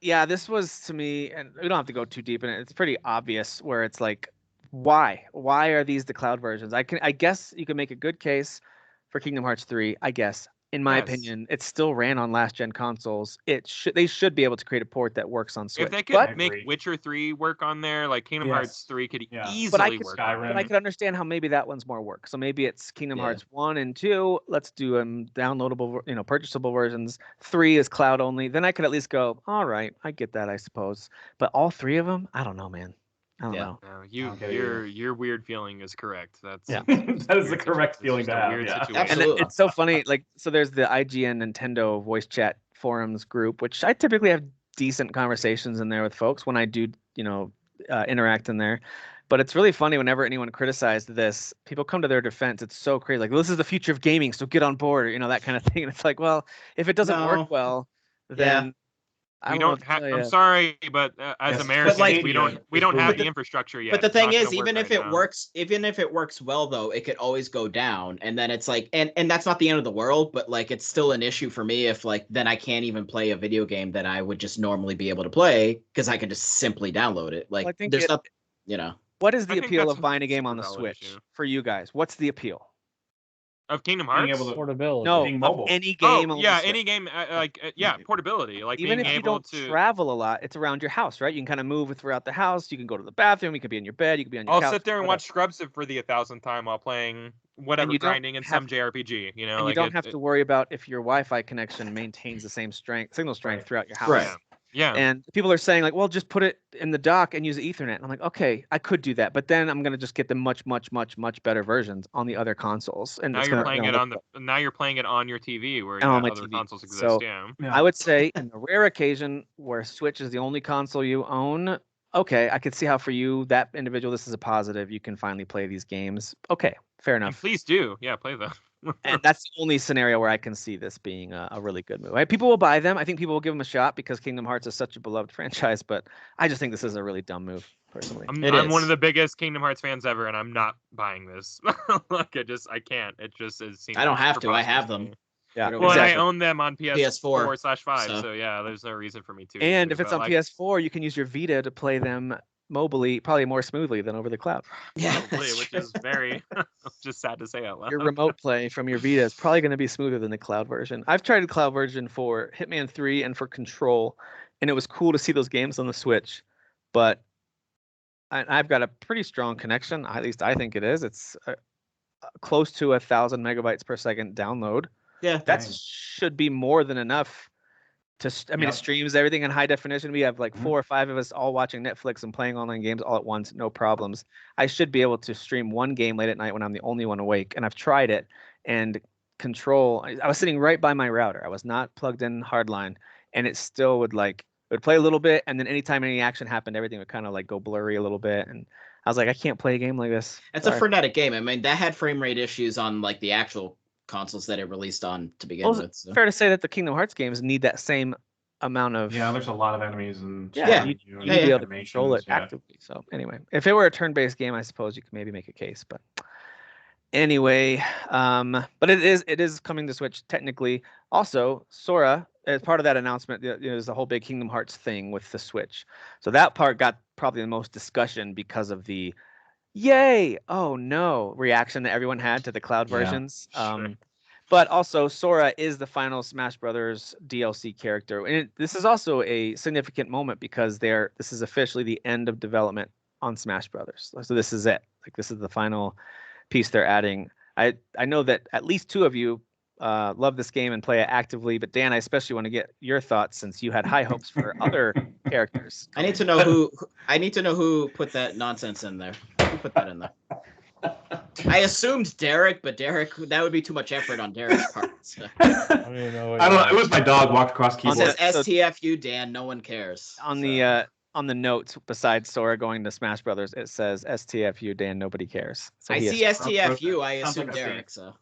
Yeah. This was to me, and we don't have to go too deep in it. It's pretty obvious where it's like, why are these the cloud versions? I guess you can make a good case for Kingdom Hearts 3. I guess, in my opinion, it still ran on last gen consoles. They should be able to create a port that works on Switch. If they could make Witcher 3 work on there, like Kingdom Hearts 3 could easily work. But I could understand how maybe that one's more work. So maybe it's Kingdom Hearts 1 and 2. Let's do downloadable, purchasable versions. 3 is cloud only. Then I could at least go, all right, I get that, I suppose. But all 3 of them, I don't know, man. I don't know. No, your weird feeling is correct. That's that is the correct feeling to have. And it's so funny. Like, so there's the IGN Nintendo voice chat forums group, which I typically have decent conversations in there with folks when I do, interact in there. But it's really funny whenever anyone criticized this, people come to their defense. It's so crazy. Like, well, this is the future of gaming, so get on board, you know, that kind of thing. And it's like, well, if it doesn't work well, then I don't have. I'm sorry, but as Americans, like, we don't have the infrastructure yet. But the thing is, even if it works well, though, it could always go down. And then it's like, and that's not the end of the world, but like, it's still an issue for me if like, then I can't even play a video game that I would just normally be able to play because I can just simply download it. Like, there's stuff, you know. What is the appeal of buying a game on the Switch for you guys? What's the appeal? Of Kingdom Hearts? Portability. No, of any game. Any game, portability. Like even if you don't travel a lot, it's around your house, right? You can kind of move throughout the house. You can go to the bathroom. You can be in your bed. You can be on your couch. I'll sit there and watch Scrubs for the 1,000th time while playing whatever, grinding in some JRPG. You know, and you don't have to worry about if your Wi-Fi connection maintains the same signal strength throughout your house. Right. Yeah. And people are saying like, well, just put it in the dock and use Ethernet. And I'm like, okay, I could do that, but then I'm gonna just get the much better versions on the other consoles. And now you're playing it on your TV where other consoles exist. So, I would say, in the rare occasion where Switch is the only console you own, okay, I could see how for you, that individual, this is a positive. You can finally play these games. Okay, fair enough. And please do, play them. And that's the only scenario where I can see this being a really good move. Right? People will buy them. I think people will give them a shot because Kingdom Hearts is such a beloved franchise. But I just think this is a really dumb move, personally. I'm one of the biggest Kingdom Hearts fans ever, and I'm not buying this. Like, I can't. It seems. I don't have to. I have them. Yeah. Well, exactly. And I own them on PS4/5. So yeah, there's no reason for me to. And if it's on PS4, you can use your Vita to play them mobily, probably more smoothly than over the cloud. Yeah, which is very just sad to say out loud. Your remote play from your Vita is probably going to be smoother than the cloud version. I've tried the cloud version for Hitman 3 and for Control, and it was cool to see those games on the Switch. But I've got a pretty strong connection. At least I think it is. It's close to 1,000 megabytes per second download. Yeah, that should be more than enough. It streams everything in high definition. We have like 4 or 5 of us all watching Netflix and playing online games all at once, no problems. I should be able to stream one game late at night when I'm the only one awake. And I've tried it. And Control, I was sitting right by my router. I was not plugged in hardline, and it still would play a little bit. And then anytime any action happened, everything would kind of like go blurry a little bit. And I was like, I can't play a game like this. It's a frenetic game. I mean, that had frame rate issues on like the actual consoles that it released on to begin with. So. Fair to say that the Kingdom Hearts games need that same amount of there's a lot of enemies and you need to be able to control it actively. So anyway, if it were a turn-based game, I suppose you could maybe make a case. But anyway, but it is coming to Switch technically. Also, Sora, as part of that announcement, there's the whole big Kingdom Hearts thing with the Switch. So that part got probably the most discussion because of the "yay, oh no" reaction that everyone had to the cloud versions. Sure. But also, Sora is the final Smash Brothers DLC character, and this is also a significant moment because this is officially the end of development on Smash Brothers. So this is it. Like, this is the final piece they're adding. I know that at least 2 of you love this game and play it actively, but Dan, I especially want to get your thoughts since you had high hopes for other characters. I need to know who put that nonsense in there. Who put that in there? I assumed Derek, but that would be too much effort on Derek's part. So. I don't know. It was my dog walked across keyboard. It says STFU, Dan. No one cares. On the notes besides Sora going to Smash Brothers, it says STFU, Dan. Nobody cares. So I see STFU. I assume Derek. So.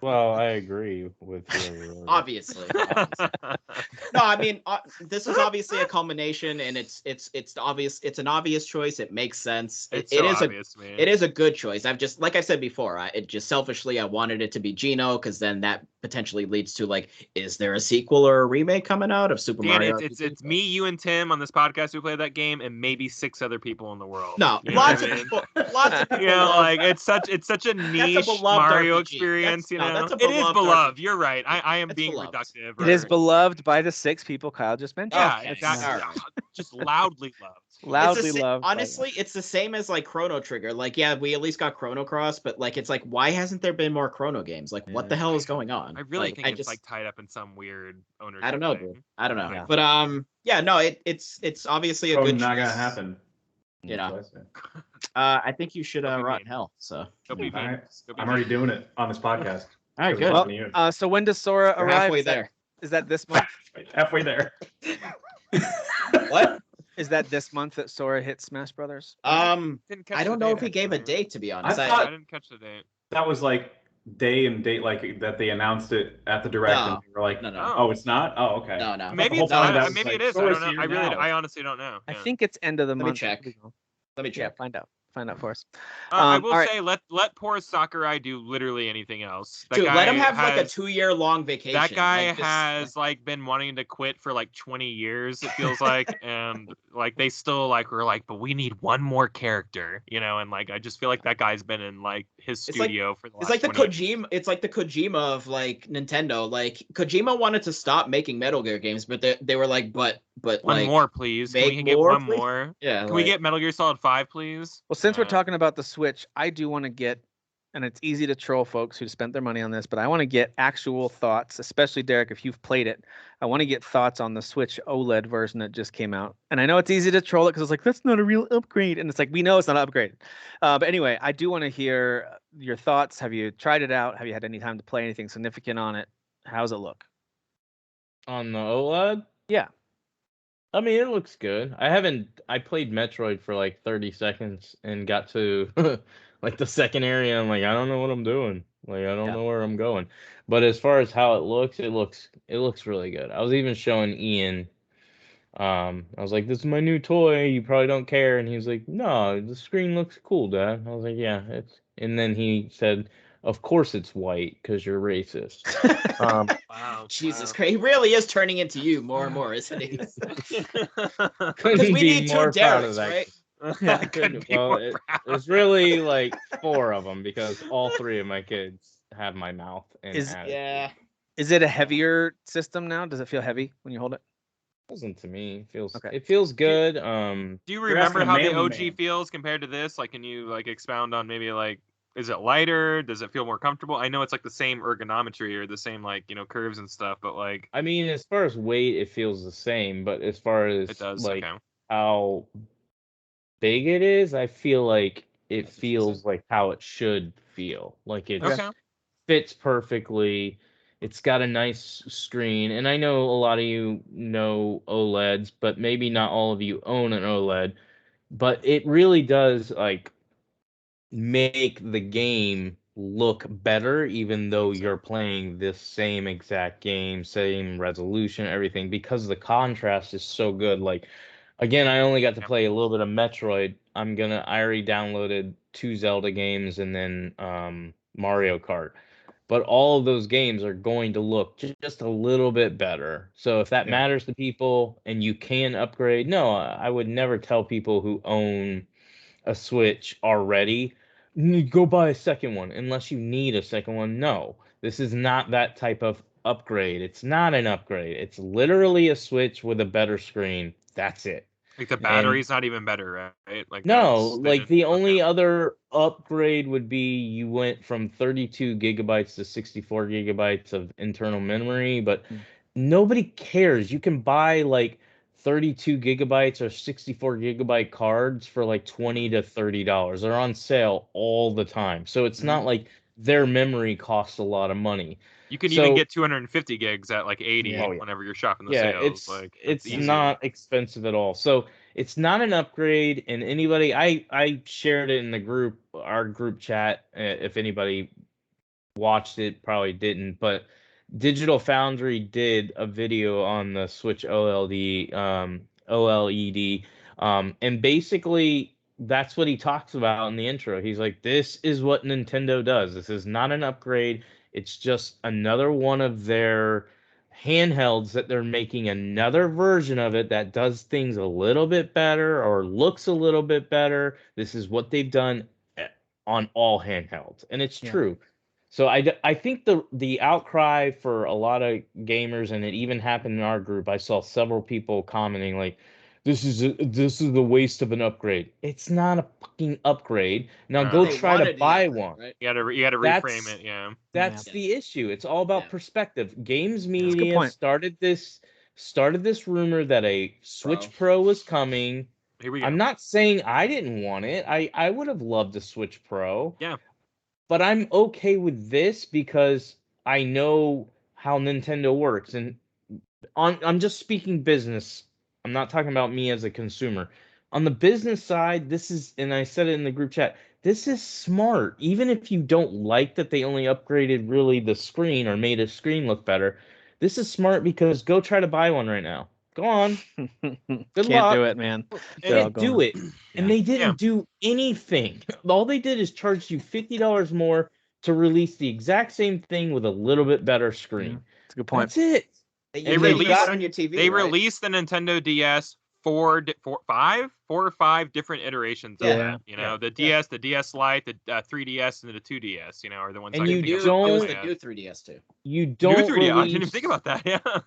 Well, I agree with you. Obviously. No, I mean, this is obviously a culmination, and it's obvious. It's an obvious choice. It makes sense. It is a good choice. I've just, like I said before, selfishly I wanted it to be Geno because then that potentially leads to like, is there a sequel or a remake coming out of Super Mario? It's me, you, and Tim on this podcast who played that game, and maybe 6 other people in the world. No, lots of people. You know, like it's such a niche Mario experience. You know, it is beloved. RPG. You're right. I am being reductive. It is beloved by the 6 people Kyle just mentioned. Yeah, exactly. Just loudly loved. Loved. Honestly, it's the same as like Chrono Trigger. Like, yeah, we at least got Chrono Cross, but like, it's like, why hasn't there been more Chrono games? Like, what the hell is going on? I really think it's like tied up in some weird ownership. I don't know, thing. dude. I don't know. Yeah. But no, it's obviously a good. Not gonna happen. You know, I think you should rot in hell. So I'm already doing it on this podcast. All right, good. Well, so when does Sora arrive? Halfway there. Is that this month? Halfway there. What? Is that this month that Sora hits Smash Brothers? I catch don't the know date, if he gave a actually. date, to be honest. I thought- I didn't catch the date. That was like day and date, like that they announced it at the direct, and No. they were like, No. "Oh, it's not. Oh, okay." No, no. Maybe whole it's point of not. that was Maybe like, it is. I Sora's don't know. here now. I honestly don't know. I Yeah. think it's end of the Let me month. check. Let me check. Yeah, find out. Find out for us. I will all right. say, let poor Sakurai do literally anything else. That Dude, guy let him have like a has- 2-year long vacation. That guy Like, just- has like been wanting to quit for like 20 years, it feels like, and like they still like were like, but we need one more character, you know, and like I just feel like that guy's been in like his It's like- studio for the It's last like the 20 years. Kojima. It's like the Kojima of like Nintendo. Like Kojima wanted to stop making Metal Gear games, but they were like, but One like, more, please. Can make we get more, one please? more? yeah. Can we get Metal Gear Solid 5, please? Well, since we're Uh, talking about the Switch, I do want to get, and it's easy to troll folks who spent their money on this, but I want to get actual thoughts, especially Derek, if you've played it. I want to get thoughts on the Switch OLED version that just came out. And I know it's easy to troll it because it's like, that's not a real upgrade. And it's like, we know it's not an upgrade. But anyway, I do want to hear your thoughts. Have you tried it out? Have you had any time to play anything significant on it? How's it look? On the OLED? Yeah. I mean, it looks good. I played Metroid for like 30 seconds and got to like the second area. I'm like, I don't know what I'm doing. Like, I don't know where I'm going. But as far as how it looks really good. I was even showing Ian. I was like, this is my new toy. You probably don't care. And he was like, no, the screen looks cool, Dad. I was like, yeah, and then he said, of course it's white because you're racist. Wow. Jesus Christ, he really is turning into you more and more, isn't he? Couldn't Because we be need two more proud Derek's, of that. right? I couldn't be Well, more proud. it's really like 4 of them because all 3 of my kids have my mouth and Is- attitude. Yeah. Is it a heavier system now? Does it feel heavy when you hold it? Doesn't to me. Okay. It feels good. Do you You're remember asking a how the manly OG man. feels compared to this? Like, can you like expound on maybe like, is it lighter? Does it feel more comfortable? I know it's like the same ergonometry or the same like, you know, curves and stuff, but like I mean, as far as weight, it feels the same, but as far as it does. like Okay. how big it is, I feel like it That's what she feels said. like how it should feel. Like it Okay. fits perfectly. It's got a nice screen, and I know a lot of you know OLEDs, but maybe not all of you own an OLED. But it really does like make the game look better, even though you're playing this same exact game, same resolution, everything, because the contrast is so good. Like, again, I only got to play a little bit of Metroid. I already downloaded 2 Zelda games and then Mario Kart. But all of those games are going to look just a little bit better. So if that Yeah. matters to people and you can upgrade, no, I would never tell people who own a Switch already, go buy a second one unless you need a second one. No, this is not that type of upgrade. It's not an upgrade. It's literally a Switch with a better screen. That's it. Like the battery's not even better, right? Like No, that's- like the okay. only other upgrade would be you went from 32 gigabytes to 64 gigabytes of internal memory, but nobody cares. You can buy like 32 gigabytes or 64 gigabyte cards for like $20 to $30. They're on sale all the time. So it's not like their memory costs a lot of money. You can So- even get 250 gigs at like 80 Yeah. Oh, yeah. whenever you're shopping the Yeah, sales. Like it's easy. not expensive at all. So it's not an upgrade. And anybody, I shared it in the group, our group chat. If anybody watched it, probably didn't. But Digital Foundry did a video on the Switch OLED, and basically that's what he talks about in the intro. He's like, this is what Nintendo does. This is not an upgrade. It's just another one of their handhelds that they're making another version of it that does things a little bit better or looks a little bit better. This is what they've done on all handhelds, and it's true. So I think the outcry for a lot of gamers, and it even happened in our group. I saw several people commenting like, this is the waste of an upgrade. It's not a fucking upgrade. Now No. go They try to wanted the buy upgrade, one. right? You gotta That's- reframe it. Yeah. That's Yeah. the issue. It's all about Yeah. perspective. Games a good Media point. started this rumor that a Switch Pro was coming. Here we go. I'm not saying I didn't want it. I would have loved a Switch Pro. Yeah. But I'm okay with this because I know how Nintendo works, and I'm just speaking business I'm not talking about me as a consumer. On the business side, this is, and I said it in the group chat, this is smart. Even if you don't like that they only upgraded really the screen or made a screen look better, this is smart because go try to buy one right now. Go on. Good Can't luck. do it, man. Can't do it. And they didn't Yeah. do anything. All they did is charge you $50 more to release the exact same thing with a little bit better screen. That's a good point. That's it. They released- got on your TV. They right? released the Nintendo DS four or five different iterations of Yeah. that. You know, the DS, the DS Lite, the 3DS, and the 2DS. You know, are the ones. And I can you think of. It was don't- the new 3DS too. You New don't 3DS. I release, didn't even think about that. Yeah.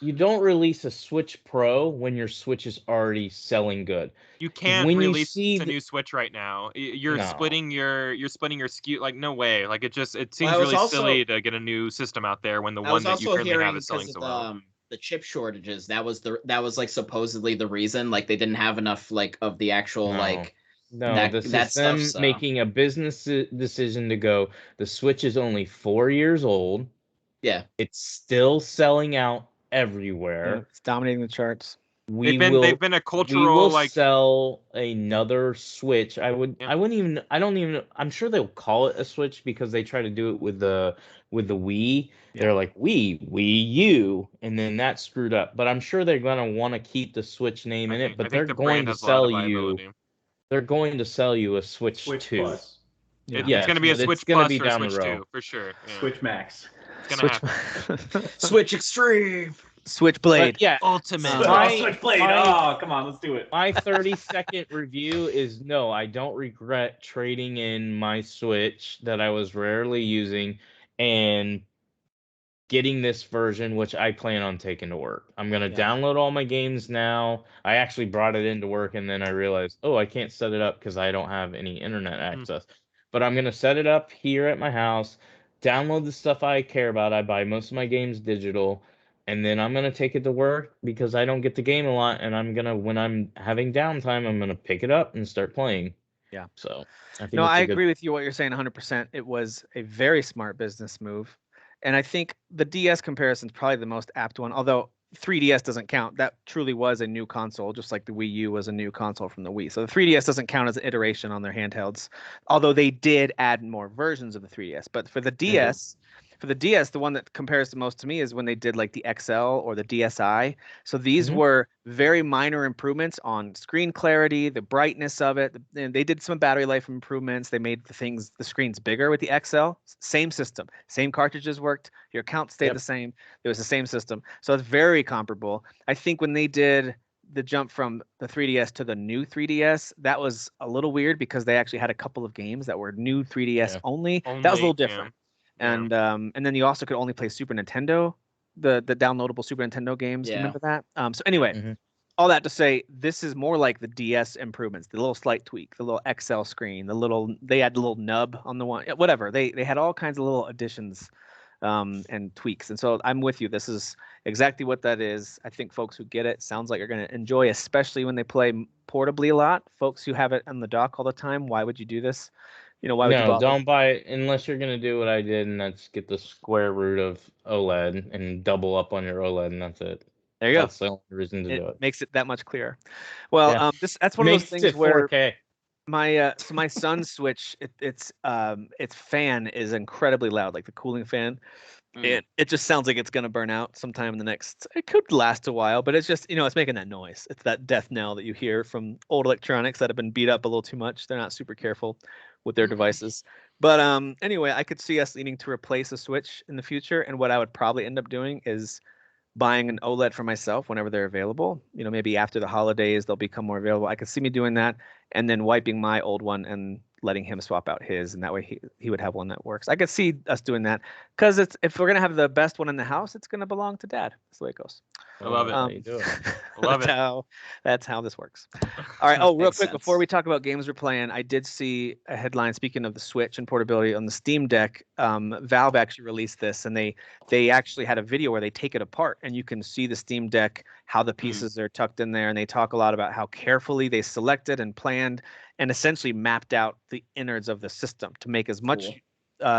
You don't release a Switch Pro when your Switch is already selling good. You can't When you release see a the- new Switch right now. You're No. splitting your SKU. Like, no way. Like, it seems I was really also- silly to get a new system out there when the I one was that you also currently have hearing is selling because so of well. the chip shortages. That was like supposedly the reason. Like they didn't have enough like of the actual No. like. No, that- this that is them stuff, so. making a business decision to go, the Switch is only 4 years old. Yeah. It's still selling out everywhere. It's dominating the charts. We They've been a we cultural will like. sell another Switch. Yeah. I'm sure they'll call it a Switch because they try to do it with the Wii. Yeah. They're like Wii U, and then that screwed up. But I'm sure they're gonna want to keep the Switch name in it. But they're the going brand to has a lot of sell you. viability. They're going to sell you a Switch 2. Plus. It's Yes, going to be a but it's Switch gonna Plus be or a down the Switch road. 2 for sure. Yeah. Switch Max. It's going to Switch, happen. Switch Extreme. Switchblade. But yeah, Ultimate. Switchblade. my- Oh, come on, let's do it. my 30-second review is no, I don't regret trading in my Switch that I was rarely using and getting this version, which I plan on taking to work. I'm going to download all my games now. I actually brought it into work and then I realized, oh, I can't set it up because I don't have any internet access. But I'm going to set it up here at my house, download the stuff I care about. I buy most of my games digital. And then I'm going to take it to work because I don't get to game a lot. And I'm going to, when I'm having downtime, I'm going to pick it up and start playing. Yeah. So I think No, it's I a good- agree with you what you're saying 100%. It was a very smart business move. And I think the DS comparison is probably the most apt one, although 3DS doesn't count. That truly was a new console, just like the Wii U was a new console from the Wii. So the 3DS doesn't count as an iteration on their handhelds, although they did add more versions of the 3DS. But for the DS, the one that compares the most to me is when they did like the XL or the DSi. So these were very minor improvements on screen clarity, the brightness of it. And they did some battery life improvements. They made the screens bigger with the XL. Same system, same cartridges worked. Your count stayed the same. It was the same system. So it's very comparable. I think when they did the jump from the 3DS to the new 3DS, that was a little weird because they actually had a couple of games that were new 3DS only. That was a little different. And then you also could only play Super Nintendo, the downloadable Super Nintendo games. Yeah. Remember that? So anyway, all that to say, this is more like the DS improvements, the little slight tweak, the little XL screen, they had the little nub on the one, whatever. They had all kinds of little additions and tweaks. And so I'm with you. This is exactly what that is. I think folks who get it sounds like you're going to enjoy, especially when they play portably a lot. Folks who have it on the dock all the time, why would you do this? You know, why would you bother? Don't buy it unless you're gonna do what I did, and that's get the square root of OLED and double up on your OLED, and that's it. There you go. That's the only reason to do it. Makes it that much clearer. Well, that's one of those Makes things it where 4K. my son's Switch, its fan is incredibly loud, like the cooling fan. It just sounds like it's gonna burn out sometime in the next. It could last a while, but it's just it's making that noise. It's that death knell that you hear from old electronics that have been beat up a little too much. They're not super careful with their devices. But anyway, I could see us needing to replace a Switch in the future, and what I would probably end up doing is buying an OLED for myself whenever they're available. Maybe after the holidays they'll become more available. I could see me doing that, and then wiping my old one and letting him swap out his, and that way he would have one that works. I could see us doing that because if we're gonna have the best one in the house, it's gonna belong to Dad. That's the way it goes. I love it. How you do it. I love it. That's how this works. All right. Oh, real Makes quick, sense. before we talk about games we're playing, I did see a headline, speaking of the Switch and portability, on the Steam Deck. Valve actually released this, and they actually had a video where they take it apart, and you can see the Steam Deck, how the pieces are tucked in there, and they talk a lot about how carefully they selected and planned and essentially mapped out the innards of the system to make as much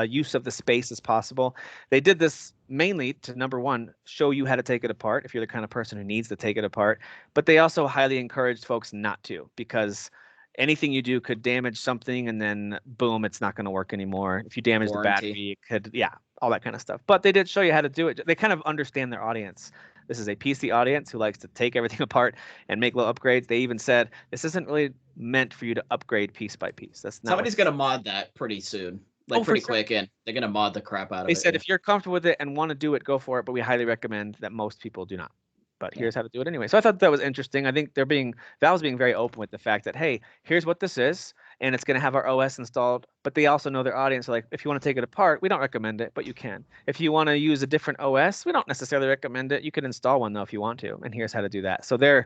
use of the space as possible. They did this mainly to, number one, show you how to take it apart if you're the kind of person who needs to take it apart. But they also highly encouraged folks not to, because anything you do could damage something, and then boom, it's not going to work anymore. If you damage the battery, it could, all that kind of stuff. But they did show you how to do it. They kind of understand their audience. This is a PC audience who likes to take everything apart and make little upgrades. They even said this isn't really meant for you to upgrade piece by piece. That's not. Somebody's gonna mod that pretty soon, like pretty quick, and they're gonna mod the crap out of it. They said if you're comfortable with it and want to do it, go for it. But we highly recommend that most people do not. But here's how to do it anyway. So I thought that was interesting. I think Valve's being very open with the fact that, hey, here's what this is, and it's going to have our OS installed. But they also know their audience. So like, if you want to take it apart, we don't recommend it, but you can. If you want to use a different OS, we don't necessarily recommend it. You can install one though if you want to, and here's how to do that. So they're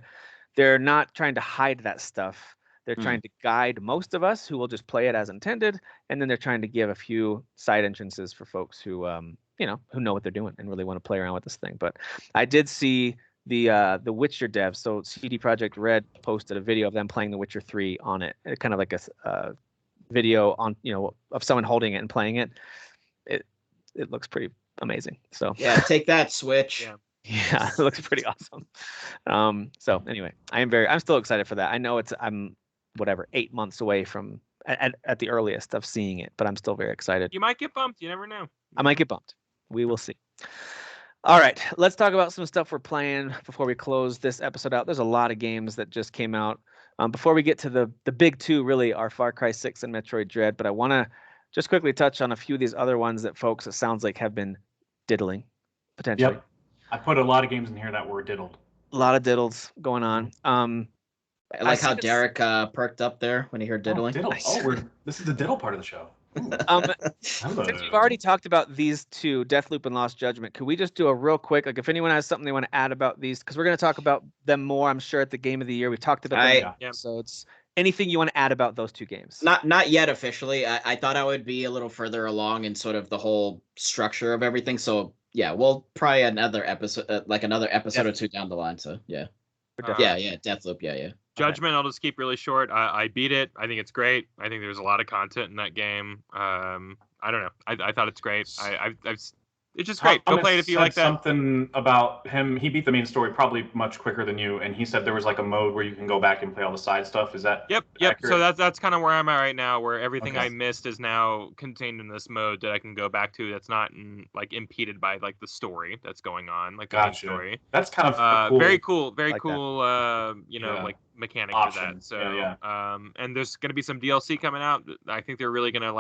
not trying to hide that stuff. They're trying to guide most of us who will just play it as intended, and then they're trying to give a few side entrances for folks who who know what they're doing and really want to play around with this thing. But I did see the Witcher devs. So CD Projekt Red posted a video of them playing The Witcher 3 on it. Kind of like a video on of someone holding it and playing it. It looks pretty amazing. So yeah, take that, Switch. Yeah, it looks pretty awesome. So anyway, I'm still excited for that. I know I'm 8 months away from at the earliest of seeing it, but I'm still very excited. You might get bumped. You never know. I might get bumped. We will see. All right, let's talk about some stuff we're playing before we close this episode out. There's a lot of games that just came out. Before we get to the big two, really, are Far Cry 6 and Metroid Dread. But I want to just quickly touch on a few of these other ones that folks, it sounds like, have been diddling, potentially. Yep. I put a lot of games in here that were diddled. A lot of diddles going on. I like how Derek perked up there when he heard diddling. Diddle. Nice. This is the diddle part of the show. Since we've already talked about these two, Deathloop and Lost Judgment, could we just do a real quick, like if anyone has something they want to add about these, because we're going to talk about them more, I'm sure, at the Game of the Year. We've talked about them in episodes. Anything you want to add about those two games? Not yet officially. I thought I would be a little further along in sort of the whole structure of everything. So yeah, we'll probably another episode or two down the line. So yeah. Deathloop, yeah. Judgment, I'll just keep really short. I beat it. I think it's great. I think there's a lot of content in that game. I don't know. I thought it's great. It's just great. Go play it if you like that. Something about him. He beat the main story probably much quicker than you, and he said there was like a mode where you can go back and play all the side stuff. Is that Yep. accurate? So that's kind of where I'm at right now, where everything I missed is now contained in this mode that I can go back to. That's not impeded by like the story that's going on, like the main story. That's kind of cool. Very cool. That. Like mechanic Option. to that. So and there's gonna be some DLC coming out. I think they're really gonna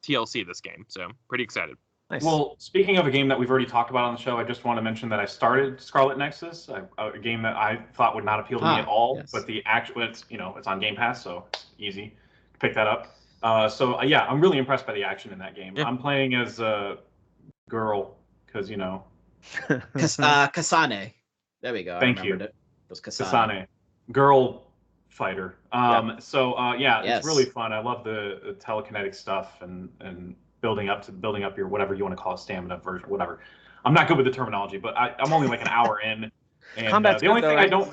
TLC this game. So pretty excited. Nice. Well, speaking of a game that we've already talked about on the show, I just want to mention that I started Scarlet Nexus, a game that I thought would not appeal to me at all. Yes. But the actual, it's on Game Pass, so it's easy to pick that up. I'm really impressed by the action in that game. Yeah. I'm playing as a girl because Kasane. There we go. Thank you. It was Kasane, girl fighter. It's really fun. I love the telekinetic stuff and building up your whatever you want to call it, stamina version, whatever. I'm not good with the terminology, but I'm only like an hour in. And the only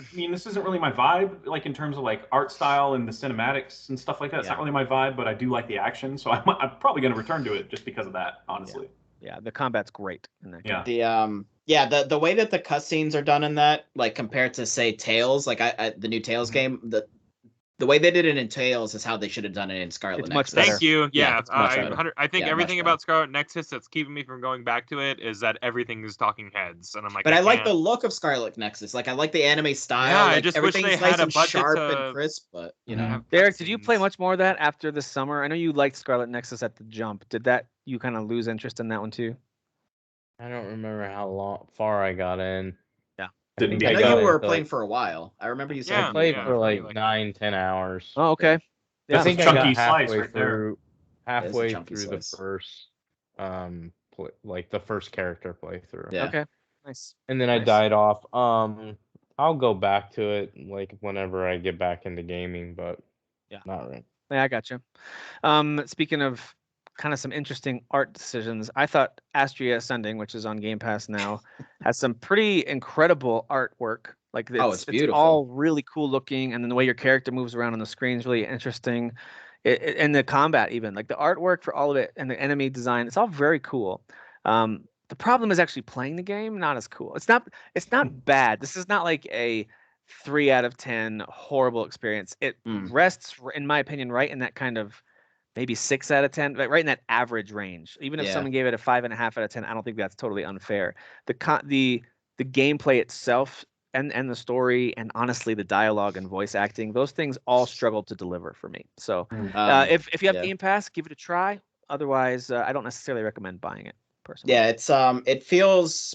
thing this isn't really my vibe, like in terms of like art style and the cinematics and stuff like that. It's not really my vibe, but I do like the action, so I'm probably going to return to it just because of that, honestly. Yeah, the combat's great in that game. The way that the cutscenes are done in that, like compared to say Tales, like the new Tales game, the way they did it in Tales is how they should have done it in Scarlet Nexus. Much better. Thank you. Yeah, I think everything about Scarlet Nexus that's keeping me from going back to it is that everything is talking heads, and I'm like. But I like the look of Scarlet Nexus. Like I like the anime style. Yeah, like, I just wish they everything's had nice a and budget sharp and crisp. But Derek, did you play much more of that after the summer? I know you liked Scarlet Nexus at the jump. Did that you kind of lose interest in that one too? I don't remember how far I got in. I know you were playing for a while. I remember you said I played for like 9-10 hours. Oh, okay. I think I got halfway through the first, the first character playthrough. Yeah. Okay. Nice. And then I died off. I'll go back to it like whenever I get back into gaming, but not right. Yeah, I got you. Speaking of kind of some interesting art decisions, I thought Astria Ascending, which is on Game Pass now, has some pretty incredible artwork. Like it's beautiful. It's all really cool looking, and then the way your character moves around on the screen is really interesting. And the combat, even like the artwork for all of it and the enemy design, it's all very cool. The problem is actually playing the game, not as cool. It's not bad. This is not like a 3 out of 10 horrible experience. It rests, in my opinion, right in that kind of maybe 6 out of 10, right in that average range. Even if someone gave it a 5.5 out of 10, I don't think that's totally unfair. The gameplay itself and the story and honestly the dialogue and voice acting, those things all struggled to deliver for me. So if you have Game Pass, give it a try. Otherwise, I don't necessarily recommend buying it personally. Yeah, it's it feels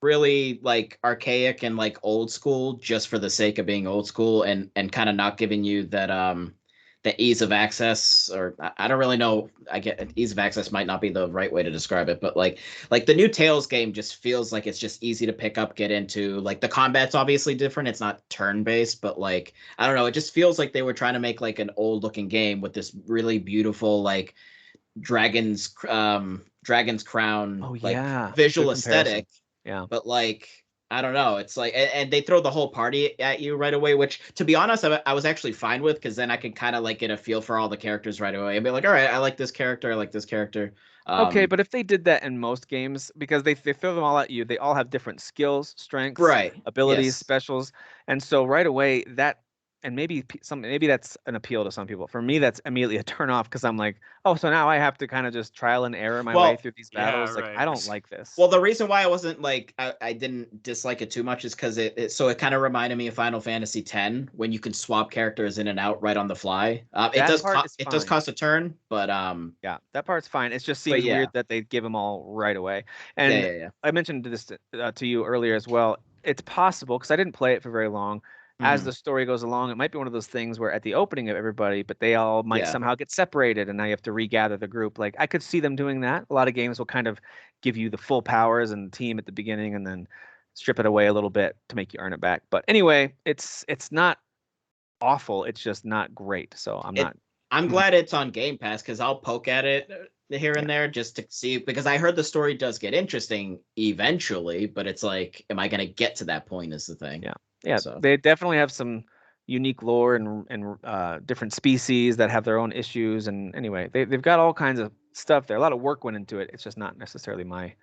really like archaic and like old school just for the sake of being old school and kind of not giving you that the ease of access, or I don't really know. I get ease of access might not be the right way to describe it, but like the new Tales game just feels like it's just easy to pick up, get into. Like the combat's obviously different. It's not turn-based, but like, I don't know. It just feels like they were trying to make like an old looking game with this really beautiful, like dragon's crown, like visual aesthetic. Yeah. But like, I don't know. It's like, and they throw the whole party at you right away, which, to be honest, I was actually fine with, because then I can kind of like get a feel for all the characters right away and be like, all right, I like this character, I like this character. Okay, but if they did that in most games, because they throw them all at you, they all have different skills, strengths, abilities, specials, and so right away that. And maybe that's an appeal to some people. For me, that's immediately a turn off, because I'm like, oh, so now I have to kind of just trial and error my way through these battles. Like, I don't like this. Well, the reason why I wasn't like I didn't dislike it too much is because it kind of reminded me of Final Fantasy X, when you can swap characters in and out right on the fly. It does cost a turn, but yeah, that part's fine. It just seems weird that they give them all right away. And I mentioned this to you earlier as well. It's possible, because I didn't play it for very long. As the story goes along, it might be one of those things where at the opening of everybody, but they all might somehow get separated, and now you have to regather the group. Like, I could see them doing that. A lot of games will kind of give you the full powers and team at the beginning, and then strip it away a little bit to make you earn it back. But anyway, it's not awful. It's just not great. So I'm glad it's on Game Pass, because I'll poke at it here and there just to see, because I heard the story does get interesting eventually, but it's like, am I going to get to that point is the thing. Yeah, so they definitely have some unique lore and different species that have their own issues. And anyway, they've got all kinds of stuff there. A lot of work went into it. It's just not necessarily my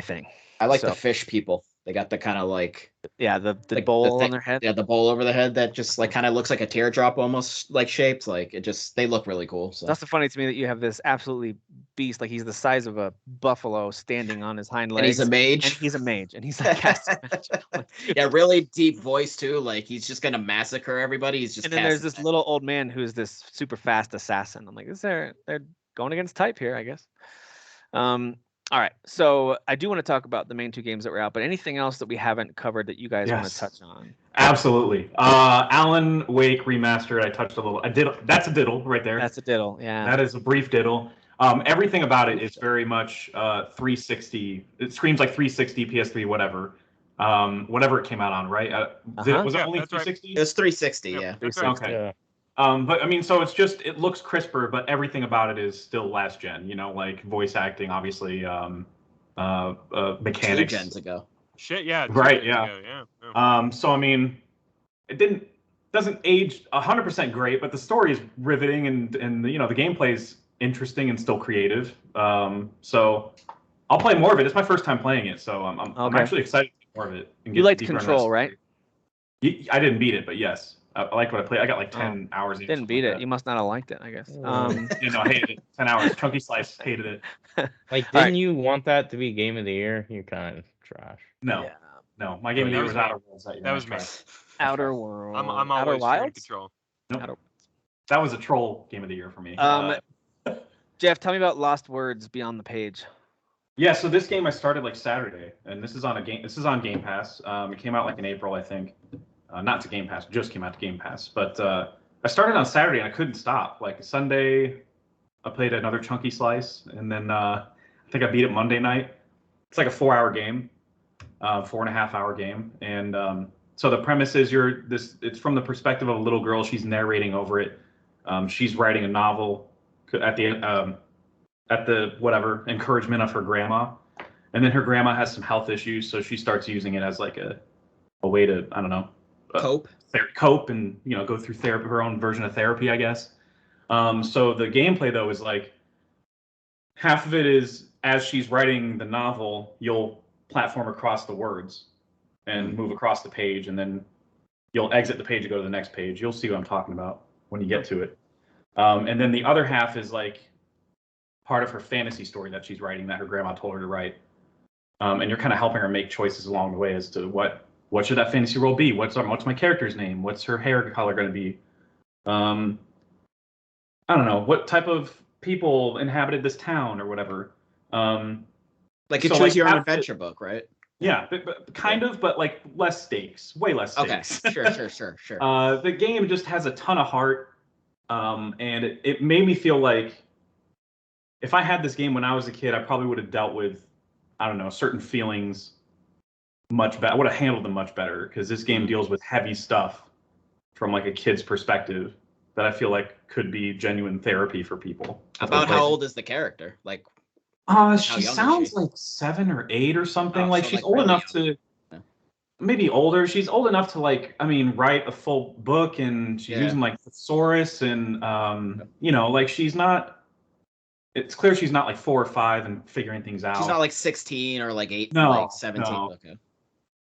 thing. I like the fish people. They got the kind of like the bowl on their head. Yeah, the bowl over the head that just like kind of looks like a teardrop almost, like shaped. Like they look really cool. So that's the funny to me, that you have this absolutely beast, like he's the size of a buffalo standing on his hind legs. And he's a mage. And he's like casting magic. Yeah, really deep voice too. Like he's just gonna massacre everybody. He's just. And then there's this little old man who's this super fast assassin. I'm like, they're going against type here, I guess. All right, so I do want to talk about the main 2 games that were out, but anything else that we haven't covered that you guys want to touch on? Absolutely. Alan Wake Remastered, I touched a little. That's a diddle right there. That's a diddle, yeah. That is a brief diddle. Everything about it is very much 360. It screams like 360, PS3, whatever. Whatever it came out on, right? Was it only 360? Right. It was 360, yeah. 360. Okay. Yeah. But I mean, so it looks crisper, but everything about it is still last gen, like voice acting, obviously, mechanics. 2 gens ago. Shit, yeah. Right, yeah. So I mean, it doesn't age 100% great, but the story is riveting, and the gameplay is interesting and still creative. So I'll play more of it. It's my first time playing it, so I'm actually excited to play more of it. And you liked Control, right? I didn't beat it, but yes. I like what I played. I got like 10 hours. Didn't beat it. You must not have liked it, I guess. I hated it. 10 hours. Chunky Slice, hated it. Like, didn't you want that to be Game of the Year? You're kind of trash. No. Yeah. No, my Game of the Year was Outer Worlds. That was me. Outer Worlds. I'm always in Control. Nope. That was a troll Game of the Year for me. Jeff, tell me about Lost Words Beyond the Page. Yeah, so this game I started like Saturday, and this is on Game Pass. It came out like in April, I think. Not to Game Pass, just came out to Game Pass. But I started on Saturday and I couldn't stop. Like Sunday, I played another Chunky Slice, and then I think I beat it Monday night. It's like a 4-hour game, 4.5-hour game, and so the premise is it's from the perspective of a little girl. She's narrating over it. She's writing a novel at the whatever encouragement of her grandma, and then her grandma has some health issues, so she starts using it as like a way to, I don't know, cope and go through therapy, her own version of therapy, I guess. So the gameplay though is like half of it is as she's writing the novel, you'll platform across the words and move across the page, and then you'll exit the page and go to the next page. You'll see what I'm talking about when you get to it. And then the other half is like part of her fantasy story that she's writing that her grandma told her to write. And you're kind of helping her make choices along the way as to what should that fantasy world be? What's my character's name? What's her hair color going to be? I don't know. What type of people inhabited this town or whatever? Like you choose your own adventure book, right? Yeah, but kind of, but like less stakes, way less stakes. Okay, sure. The game just has a ton of heart, and it made me feel like if I had this game when I was a kid, I probably would have dealt with, I don't know, certain feelings much better. I would have handled them much better because this game deals with heavy stuff from like a kid's perspective that I feel like could be genuine therapy for people. About how old is the character? Like, she sounds like 7 or 8 or something. Like she's old really enough to, maybe older. She's old enough to like, write a full book, and she's using like thesaurus, and like she's not. It's clear she's not like 4 or 5 and figuring things out. She's not like 16 or like 8, no, like 17. No. Okay.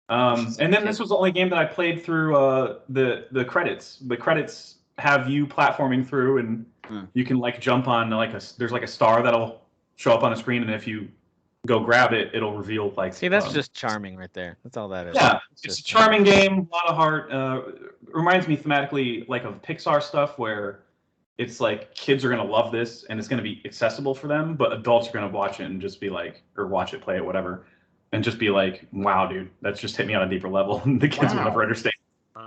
And then this was the only game that I played through the credits. The credits have you platforming through, and you can like jump on there's like a star that'll show up on the screen, and if you go grab it, it'll reveal like. See, that's just charming right there. That's all that is. Yeah, it's a charming game, a lot of heart. Reminds me thematically like of Pixar stuff where it's like kids are gonna love this and it's gonna be accessible for them, but adults are gonna watch it and just be like, or watch it, play it, whatever, and just be like, wow, dude, that's just hit me on a deeper level. The kids will never understand.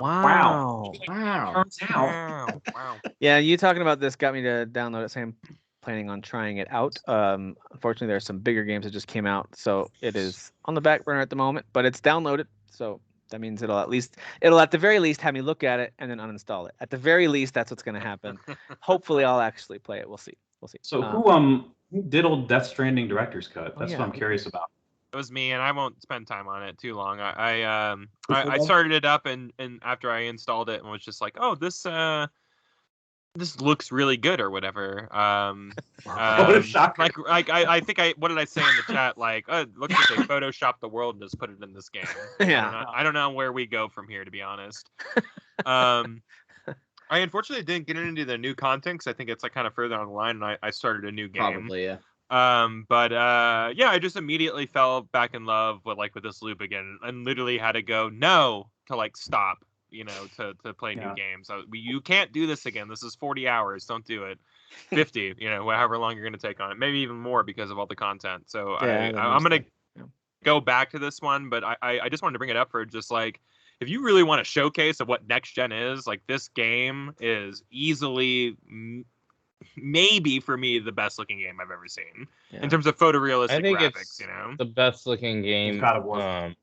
Wow. Turns out. Wow. Yeah, you talking about this got me to download it. So I'm planning on trying it out. Unfortunately, there are some bigger games that just came out, so it is on the back burner at the moment, but it's downloaded. So that means it'll at the very least have me look at it and then uninstall it. At the very least, that's what's going to happen. Hopefully, I'll actually play it. We'll see. So who diddled Death Stranding director's cut? That's what I'm curious about. It was me, and I won't spend time on it too long. I started it up, and after I installed it, and was just like, oh, this looks really good or whatever. What a shocker. Like I think what did I say in the chat? Like, looks like they photoshopped the world and just put it in this game. Yeah. I don't know where we go from here, to be honest. I unfortunately didn't get into the new content because I think it's like kind of further on the line, and I started a new game. Probably, yeah. I just immediately fell back in love with this loop again, and literally had to go no to like stop, to play new games. So you can't do this again. This is 40 hours. Don't do it. 50, however long you're going to take on it. Maybe even more because of all the content. So I'm going to go back to this one, but I just wanted to bring it up for just like, if you really want to showcase of what next gen is, like this game is easily maybe for me the best looking game I've ever seen in terms of photorealistic graphics. It's the best looking game on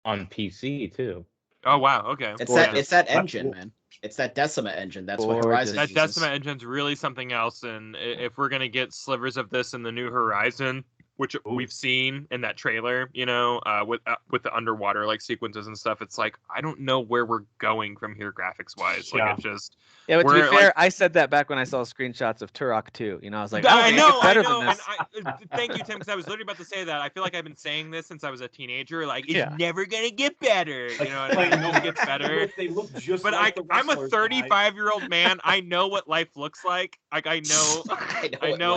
PC too. Oh wow, okay. It's that engine, man. It's that Decima engine. That's what Horizon That uses. Decima engine's really something else, and if we're gonna get slivers of this in the new Horizon, which we've seen in that trailer, with the underwater like sequences and stuff, it's like I don't know where we're going from here graphics wise. Like it's just but to be fair, I said that back when I saw screenshots of Turok 2. I was like, I know. Than this. And thank you, Tim, because I was literally about to say that. I feel like I've been saying this since I was a teenager. Like it's never gonna get better. It never gets better. They look just but like I'm a 35-year-old man. I know what life looks like. Like I know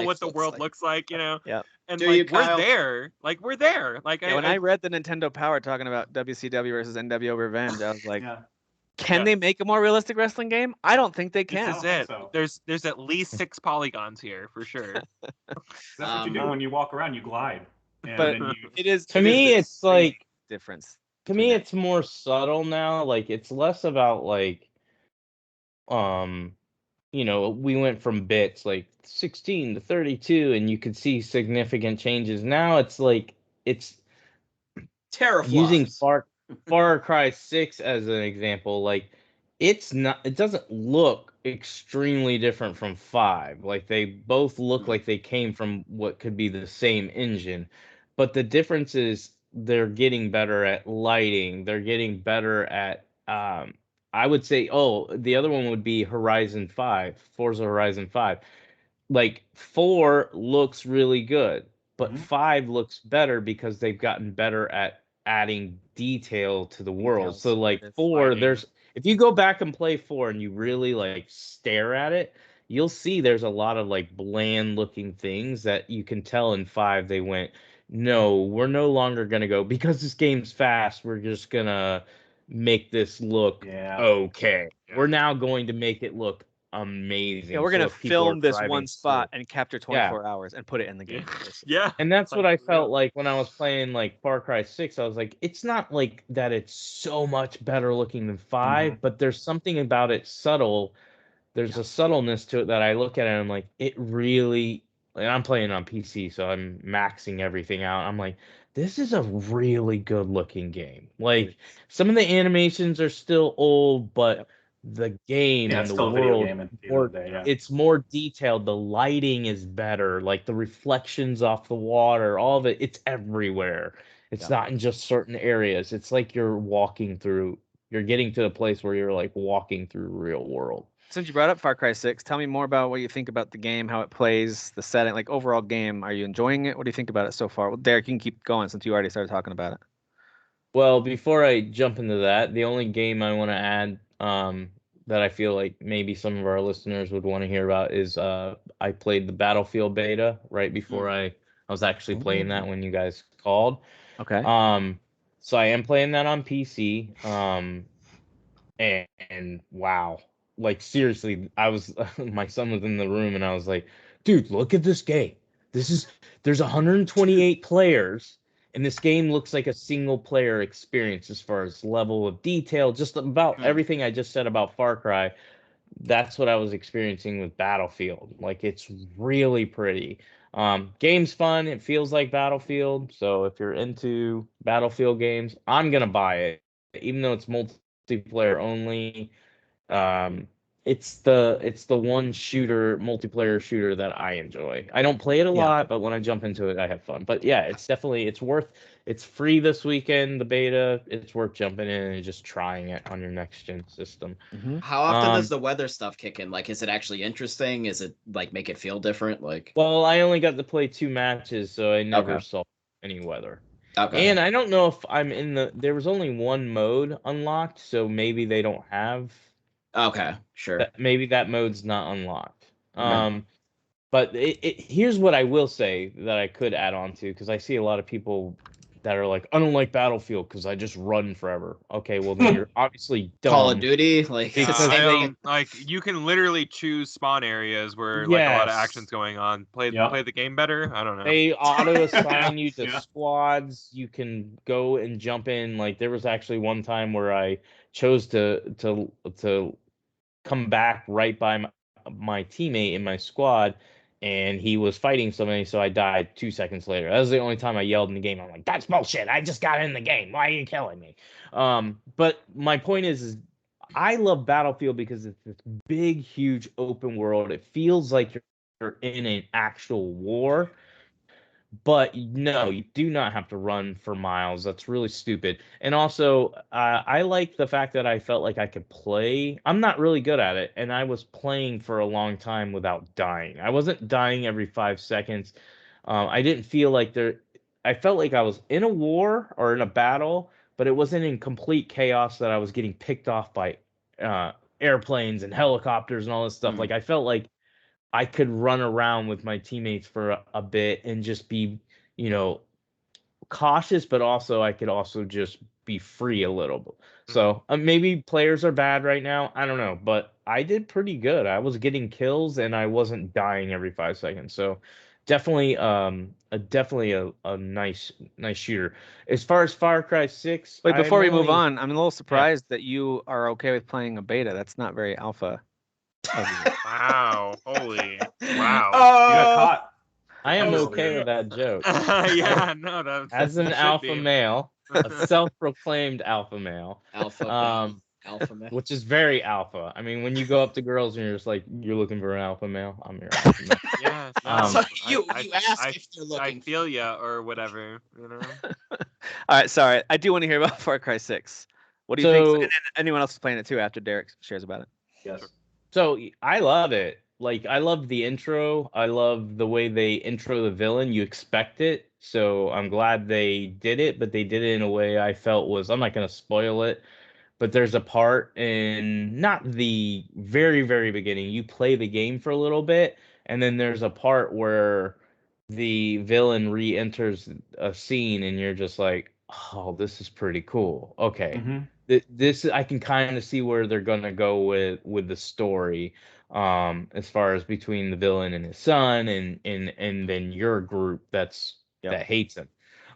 what the world looks like. Yeah. And we're there. We're there. When I read the Nintendo Power talking about WCW versus NWO Revenge, I was like, can they make a more realistic wrestling game? I don't think they can. This is it. So. There's at least 6 polygons here for sure. That's what you do when you walk around. You glide. But it is to me. It's like difference. To me, it's more subtle now. Like it's less about like, we went from bits like 16 to 32, and you could see significant changes. Now it's like it's teraflops. Using Far Cry 6 as an example, like it doesn't look extremely different from 5. Like they both look like they came from what could be the same engine, but the difference is they're getting better at lighting. They're getting better at I would say, the other one would be Horizon 5, Forza Horizon 5. Like 4 looks really good, but 5 looks better because they've gotten better at adding detail to the world. So like 4, if you go back and play 4 and you really like stare at it, you'll see there's a lot of like bland looking things that you can tell in 5 they went, no, we're no longer going to go because this game's fast. We're just going to make this look okay. Yeah. We're now going to make it look amazing. Yeah, we're going to film this one spot and capture 24 hours and put it in the game. Yeah. And that's what I felt like when I was playing like Far Cry 6. I was like, it's not like that it's so much better looking than 5, but there's something about it subtle. There's a subtleness to it that I look at it and I'm like, it really, and I'm playing on PC, so I'm maxing everything out. I'm like, this is a really good looking game. Like some of the animations are still old, but the game and the world, it's more detailed. The lighting is better. Like the reflections off the water, all of it, it's everywhere. It's not in just certain areas. It's like you're getting to a place where you're like walking through real world. Since you brought up Far Cry 6, tell me more about what you think about the game, how it plays, the setting, like overall game. Are you enjoying it? What do you think about it so far? Well, Derek, you can keep going since you already started talking about it. Well, before I jump into that, the only game I want to add that I feel like maybe some of our listeners would want to hear about is I played the Battlefield beta right before I was actually playing that when you guys called. Okay. So I am playing that on PC. And wow. Like seriously, my son was in the room and I was like, dude, look at this game. There's 128 players and this game looks like a single player experience as far as level of detail, just about everything I just said about Far Cry. That's what I was experiencing with Battlefield. Like it's really pretty. Game's fun. It feels like Battlefield. So if you're into Battlefield games, I'm going to buy it, even though it's multiplayer only. It's the one multiplayer shooter that I enjoy. I don't play it a lot, but when I jump into it, I have fun. But yeah, it's free this weekend, the beta. It's worth jumping in and just trying it on your next gen system. How often does the weather stuff kick in? Like, is it actually interesting? Is it like make it feel different? Like, well, I only got to play 2 matches, so I never saw any weather. Okay. And I don't know if I'm there was only one mode unlocked, so maybe they don't have. Okay, sure. Maybe that mode's not unlocked. But here's what I will say that I could add on to, because I see a lot of people that are like, I don't like Battlefield because I just run forever. Okay, well then you're obviously dumb. Call of Duty, like you can literally choose spawn areas where like a lot of action's going on. Play the game better. I don't know. They auto assign you to squads. You can go and jump in. Like there was actually one time where I chose to come back right by my teammate in my squad, and he was fighting somebody, so I died 2 seconds later. That was the only time I yelled in the game. I'm like, that's bullshit. I just got in the game. Why are you killing me? But my point is I love Battlefield because it's this big, huge open world. It feels like you're in an actual war. But no, you do not have to run for miles. That's really stupid. And also, I like the fact that I felt like I could play. I'm not really good at it, and I was playing for a long time without dying. I wasn't dying every 5 seconds. I didn't feel like I felt like I was in a war or in a battle, but it wasn't in complete chaos that I was getting picked off by airplanes and helicopters and all this stuff. Like I felt like I could run around with my teammates for a bit and just be, cautious, but also I could also just be free a little bit. So maybe players are bad right now. I don't know, but I did pretty good. I was getting kills and I wasn't dying every 5 seconds. So definitely, a nice shooter. As far as Far Cry 6. Wait, before we move on, I'm a little surprised that you are okay with playing a beta. That's not very alpha. Wow! Holy wow! You got caught. I am okay with that joke. Yeah, no, as an alpha male, a self-proclaimed alpha male, alpha male, which is very alpha. I mean, when you go up to girls and you're just like, you're looking for an alpha male, I'm your alpha male. Yeah, no, so you asked if you're looking. I feel ya or whatever, All right, sorry. I do want to hear about Far Cry 6. What do you think? And anyone else is playing it too after Derek shares about it. Yes. So I love it. Like, I love the intro. I love the way they intro the villain. You expect it. So I'm glad they did it, but they did it in a way I felt was, I'm not going to spoil it, but there's a part in not the very, very beginning. You play the game for a little bit, and then there's a part where the villain re-enters a scene, and you're just like, oh, this is pretty cool. Okay. This I can kind of see where they're gonna go with the story, as far as between the villain and his son, and then your group that hates him.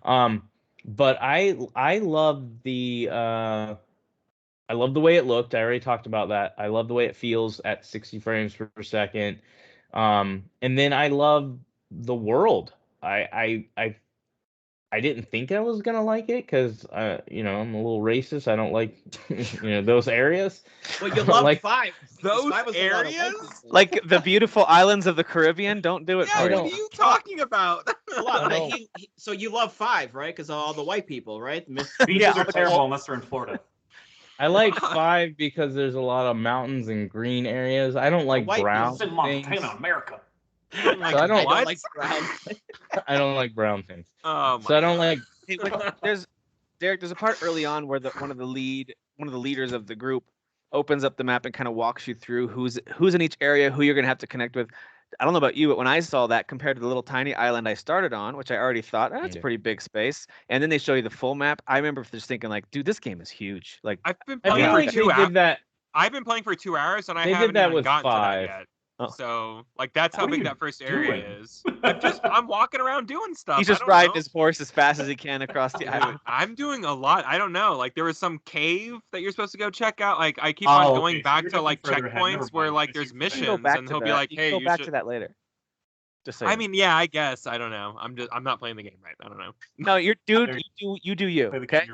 But I love the way it looked. I already talked about that. I love the way it feels at 60 frames per second. And then I love the world. I didn't think I was gonna like it because I'm a little racist. I don't like those areas. Well, you love like 5. Those areas, like the beautiful islands of the Caribbean. Don't do it. Yeah, for what are you talking about? So you love 5, right? Because all the white people, right? Beaches are terrible unless they're in Florida. I like 5 because there's a lot of mountains and green areas. I don't like brown It's in Montana, America. I don't like brown. I don't like brown things. Oh, so I don't like. Hey, there's a part early on where one of the leaders of the group opens up the map and kind of walks you through who's in each area, who you're gonna have to connect with. I don't know about you, but when I saw that compared to the little tiny island I started on, which I already thought that's a pretty big space, and then they show you the full map, I remember just thinking like, dude, this game is huge. Like, I've been playing for 2 hours. I've been playing for 2 hours and I haven't even gotten to that yet. Oh. So, like, that's how big that first area is. I'm walking around doing stuff. He's just riding his horse as fast as he can across the island. I'm doing a lot. I don't know. Like, there was some cave that you're supposed to go check out. Like, I keep on going back to, like, checkpoints where, like, there's missions, and he'll be like, hey, you go back to that later. Just saying. I mean, yeah, I guess. I don't know. I'm not playing the game right. I don't know. No, you're dude. You do you. Okay.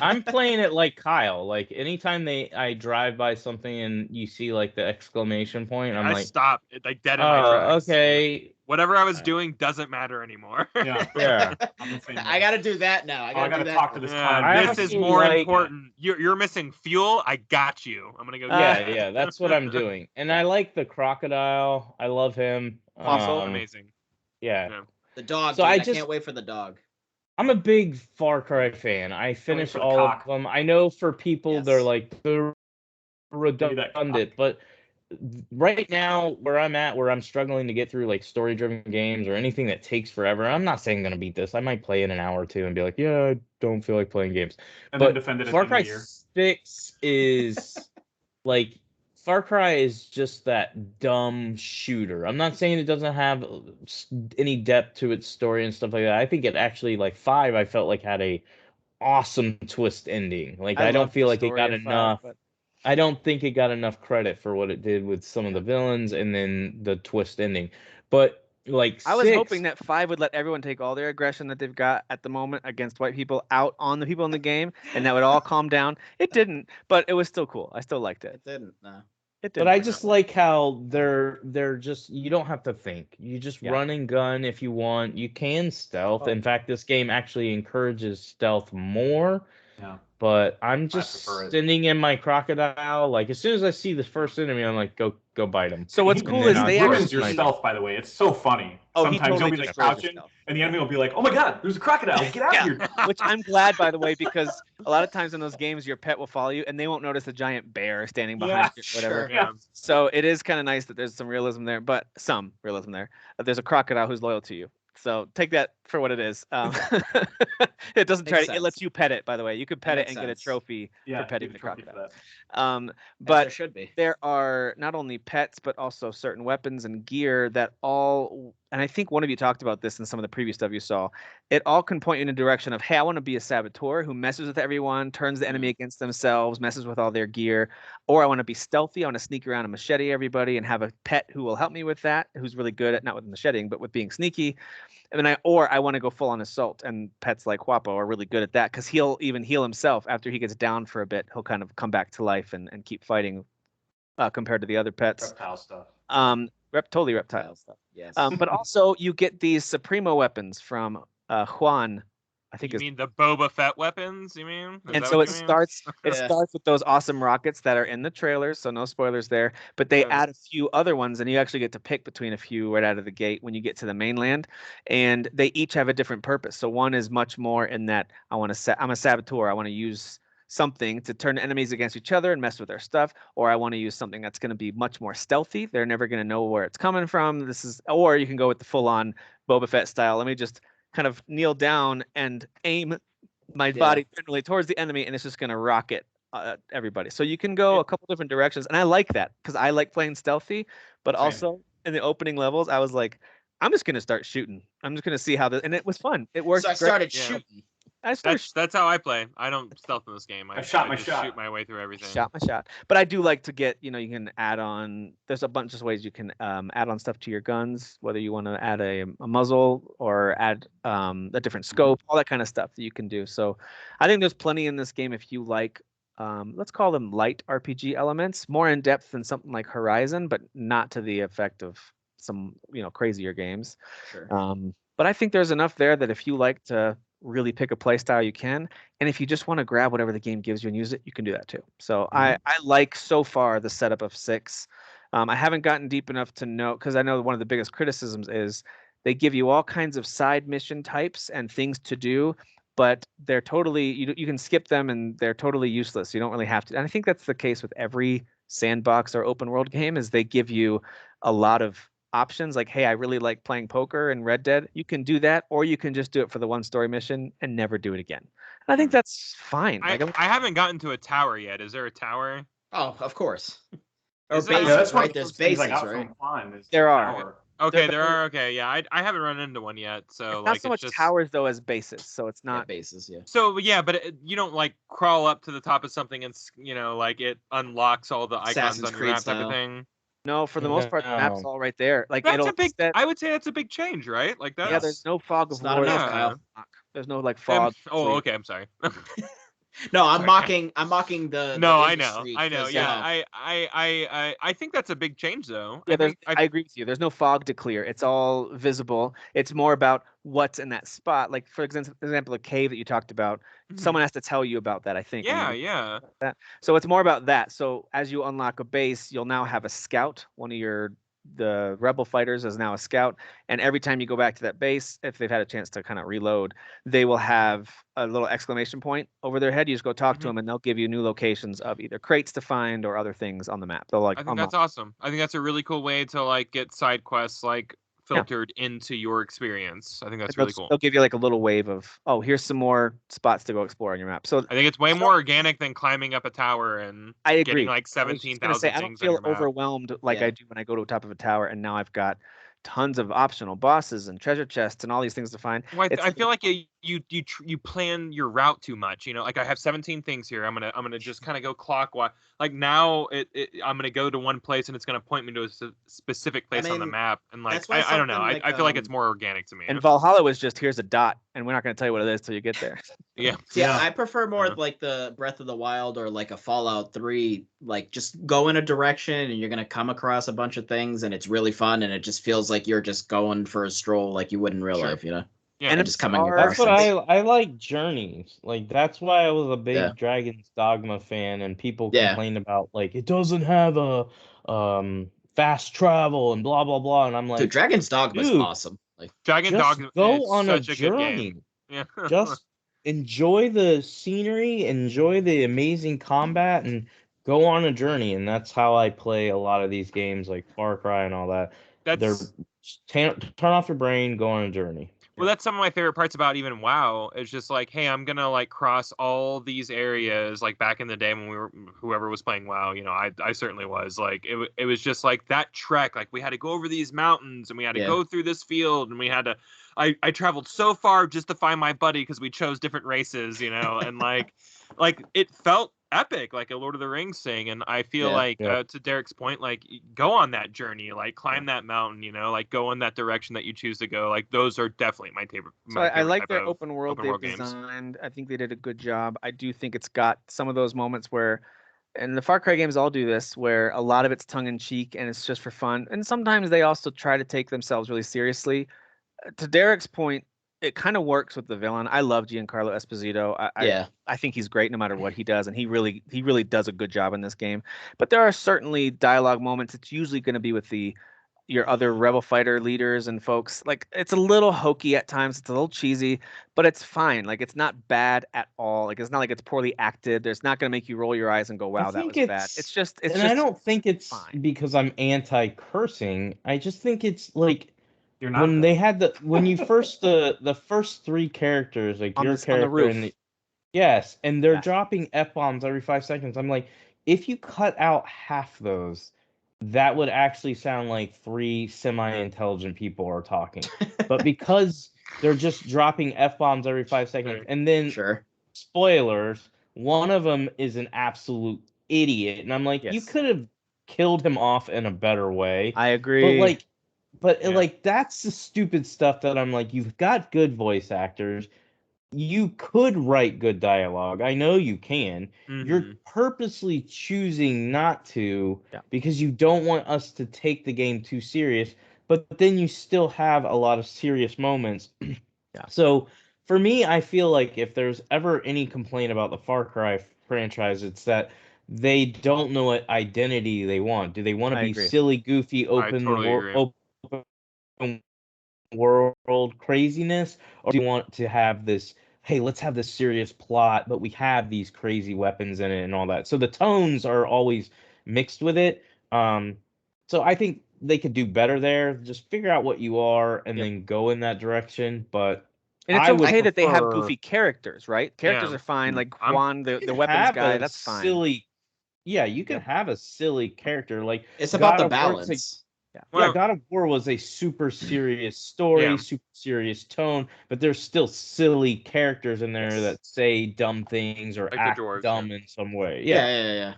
I'm playing it like Kyle. Like, anytime I drive by something and you see like the exclamation point, I'm like, stop. Like dead in my tracks. Okay. Whatever I was doing doesn't matter anymore. Yeah. I got to do that now. I got to talk to this This is more important. You're missing fuel. I got you. I'm gonna go. Yeah. That's what I'm doing. And I like the crocodile. I love him. Amazing. Yeah. The dog. So dude, I can't wait for the dog. I'm a big Far Cry fan. I finished all of them. I know for people they're redundant, but right now where I'm struggling to get through like story-driven games or anything that takes forever. I'm not saying I'm gonna beat this. I might play in an hour or two and be like, yeah, I don't feel like playing games. And but then defend it Far Cry 6 is like. Far Cry is just that dumb shooter. I'm not saying it doesn't have any depth to its story and stuff like that. I think it actually, like 5, I felt like had a awesome twist ending. Like I don't feel like it got enough. I don't think it got enough credit for what it did with some of the villains and then the twist ending. But like I was hoping that 5 would let everyone take all their aggression that they've got at the moment against white people out on the people in the game, and that would all calm down. It didn't, but it was still cool. I still liked it. It didn't. No. But I just like how they're just, you don't have to think. You just run and gun if you want. You can stealth. In fact, this game actually encourages stealth more. Yeah. But I'm just sitting in my crocodile. Like as soon as I see the first enemy, I'm like, go bite him. So what's cool is they ruins your stealth. By the way, it's so funny. Sometimes you'll be like crouching, and the enemy will be like, "Oh my God, there's a crocodile! Get out of here!" Which I'm glad, by the way, because a lot of times in those games, your pet will follow you, and they won't notice a giant bear standing behind you, or whatever. Sure. Yeah. So it is kind of nice that there's some realism there, but some realism there. There's a crocodile who's loyal to you. So take that for what it is. It doesn't try to. It lets you pet it. By the way, you could pet it and get a trophy for petting the crocodile. But there are not only pets, but also certain weapons and gear that all. And I think one of you talked about this in some of the previous stuff you saw. It all can point you in a direction of, hey, I want to be a saboteur who messes with everyone, turns the enemy against themselves, messes with all their gear, or I want to be stealthy. I want to sneak around and machete everybody and have a pet who will help me with that, who's really good at not with macheting, but with being sneaky. And then I want to go full on assault, and pets like Huapo are really good at that because he'll even heal himself after he gets down for a bit. He'll kind of come back to life and keep fighting compared to the other pets. Reptile stuff. Totally reptile stuff. Yes. But also you get these Supremo weapons from Juan, I think you mean the Boba Fett weapons? You mean? Is and that so what it you mean? starts it Yeah. starts with those awesome rockets that are in the trailers, so no spoilers there, but they Yeah. add a few other ones, and you actually get to pick between a few right out of the gate when you get to the mainland, and they each have a different purpose. So one is much more in that I'm a saboteur. I want to use something to turn enemies against each other and mess with their stuff, or I want to use something that's going to be much more stealthy. They're never going to know where it's coming from. Or you can go with the full-on Boba Fett style. Let me just kind of kneel down and aim my body generally towards the enemy, and it's just going to rocket everybody. So you can go a couple different directions, and I like that because I like playing stealthy. But Same. also in the opening levels, I was like, I'm just going to start shooting. I'm just going to see how and it was fun. It worked. So I great. started Yeah. shooting. I started That's how I play. I don't stealth in this game. I shot my just shot. shoot my way through everything. shot my shot. But I do like to get, you can add on. There's a bunch of ways you can add on stuff to your guns, whether you want to add a muzzle or add a different scope, all that kind of stuff that you can do. So I think there's plenty in this game if you like. Let's call them light RPG elements, more in depth than something like Horizon, but not to the effect of some crazier games. Sure. But I think there's enough there that if you like to really pick a play style, you can. And if you just want to grab whatever the game gives you and use it, you can do that too. So I like so far the setup of 6. I haven't gotten deep enough to know, because I know one of the biggest criticisms is they give you all kinds of side mission types and things to do, but they're totally, you can skip them and they're totally useless. You don't really have to. And I think that's the case with every sandbox or open world game, is they give you a lot of options. Like, hey, I really like playing poker in Red Dead. You can do that, or you can just do it for the one story mission and never do it again. And I think that's fine. I haven't gotten to a tower yet. Is there a tower? Oh, of course. Or Is there- bases, Yeah, that's one right? of There's those things bases, like out right? from Climb is There the are. tower. Okay, There- there are. Okay, yeah, I haven't run into one yet. So It's like, not so it's much just towers though as bases, so it's Yeah, not. bases, yeah. So yeah, but you don't like crawl up to the top of something and like it unlocks all the icons Assassin's on your Creed map type of style. thing. No, for the most part, the map's No. all right there. Like That's it'll a big. set- I would say that's a big change, right? Like that's. yeah, there's no fog It's of not war. enough, There's Yeah. Kyle. There's no like fog. Oh, okay. I'm sorry. No, I'm Sorry. mocking the No, the I laser know. streaks, I know. 'cause, Yeah, I think that's a big change, though. Yeah, I I agree with you. There's no fog to clear. It's all visible. It's more about what's in that spot. Like for example, a cave that you talked about. Mhm. Someone has to tell you about that, I think. when Yeah, you- yeah. So it's more about that. So as you unlock a base, you'll now have a scout. One of the rebel fighters is now a scout, and every time you go back to that base, if they've had a chance to kind of reload, they will have a little exclamation point over their head. You just go talk to them, and they'll give you new locations of either crates to find or other things on the map. They'll like I think unlock. that's awesome. I think that's a really cool way to like get side quests like filtered into your experience. I think that's really cool. They'll give you like a little wave of, oh, here's some more spots to go explore on your map. So I think it's way more organic than climbing up a tower and I agree. getting like I was just gonna 17,000 say, I don't things on feel your map. overwhelmed like Yeah. I do when I go to the top of a tower, and now I've got tons of optional bosses and treasure chests and all these things to find. Well, It's I feel like you plan your route too much. Like I have 17 things here. I'm gonna just kind of go clockwise. Like now I'm gonna go to one place and it's gonna point me to a specific place on the mean, map. And like that's why I don't know. something like, I feel like it's more organic to me. And Valhalla was just, here's a dot, and we're not going to tell you what it is till you get there. Yeah. See, Yeah. I prefer more Yeah. like the Breath of the Wild or like a Fallout 3, like just go in a direction and you're gonna come across a bunch of things and it's really fun and it just feels like you're just going for a stroll like you would in real Sure. life, Yeah. And just coming That's across what things. I like journeys. Like that's why I was a big Yeah. Dragon's Dogma fan, and people Yeah. complain about like it doesn't have a fast travel and blah blah blah. And I'm like, Dude, Dragon's Dogma's dude, awesome. Like Dragon just Dog go is on a such a good game. journey. Yeah. Just enjoy the scenery, enjoy the amazing combat, and go on a journey. And that's how I play a lot of these games, like Far Cry and all that. They're That's turn off your brain, go on a journey. Well, that's some of my favorite parts about even WoW. It's just like, hey, I'm gonna like cross all these areas. Like back in the day when whoever was playing WoW, I certainly was. Like it was just like that trek. Like we had to go over these mountains and we had to Yeah. go through this field and we had to. I traveled so far just to find my buddy because we chose different races, and like it felt epic, like a Lord of the Rings thing. And I feel Yeah. like Yeah. to Derek's point, like go on that journey, like climb that mountain, like go in that direction that you choose to go. Like those are definitely my favorite. So I like type their of open world they've games. designed. I think they did a good job. I do think it's got some of those moments where, and the Far Cry games all do this, where a lot of it's tongue in cheek and it's just for fun. And sometimes they also try to take themselves really seriously. To Derek's point, it kind of works with the villain. I love Giancarlo Esposito. I think he's great no matter what he does, and he really does a good job in this game. But there are certainly dialogue moments. It's usually going to be with your other rebel fighter leaders and folks. Like, it's a little hokey at times. It's a little cheesy, but it's fine. Like, it's not bad at all. Like, it's not like it's poorly acted. There's not going to make you roll your eyes and go, wow, that was bad. It's just I don't think it's fine. because I'm anti-cursing. I just think it's like You're not, when though. they had when you first the first 3 characters, like your character on the roof. and yes, and they're dropping F-bombs every 5 seconds. I'm like, if you cut out half those, that would actually sound like 3 semi-intelligent people are talking. But because they're just dropping F-bombs every 5 seconds, and then spoilers, one of them is an absolute idiot, and I'm like, you could have killed him off in a better way. I agree. But like that's the stupid stuff that I'm like, you've got good voice actors. You could write good dialogue. I know you can. You're purposely choosing not to because you don't want us to take the game too serious, but then you still have a lot of serious moments. So for me, I feel like if there's ever any complaint about the Far Cry franchise, it's that they don't know what identity they want. Do they want to be silly, goofy, open world craziness, or do you want to have this, hey, let's have this serious plot, but we have these crazy weapons in it and all that? So the tones are always mixed with it. So I think they could do better there. Just figure out what you are and then go in that direction. But and it's okay that they have goofy characters, right? Characters are fine. Like Juan, the weapons guy, that's fine. Silly, you can have a silly character. Like, it's about the balance. God of War was a super serious story, super serious tone, but there's still silly characters in there that say dumb things or like act dumb in some way. Yeah.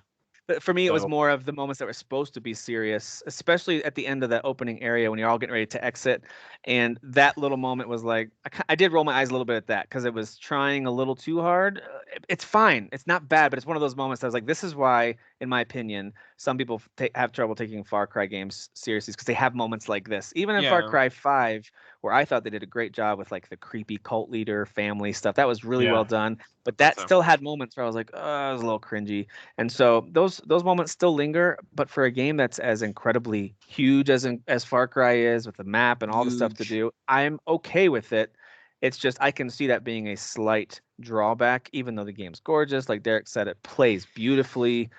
But for me, it was more of the moments that were supposed to be serious, especially at the end of that opening area when you're all getting ready to exit. And that little moment was like, I did roll my eyes a little bit at that because it was trying a little too hard. It's fine. It's not bad, but it's one of those moments that I was like, this is why, in my opinion, some people have trouble taking Far Cry games seriously because they have moments like this. Even in Far Cry 5, where I thought they did a great job with like the creepy cult leader family stuff. That was really well done. But that still had moments where I was like, oh, it was a little cringy. And so those moments still linger. But for a game that's as incredibly huge as Far Cry is, with the map and all the stuff to do, I'm okay with it. It's just I can see that being a slight drawback, even though the game's gorgeous. Like Derek said, it plays beautifully.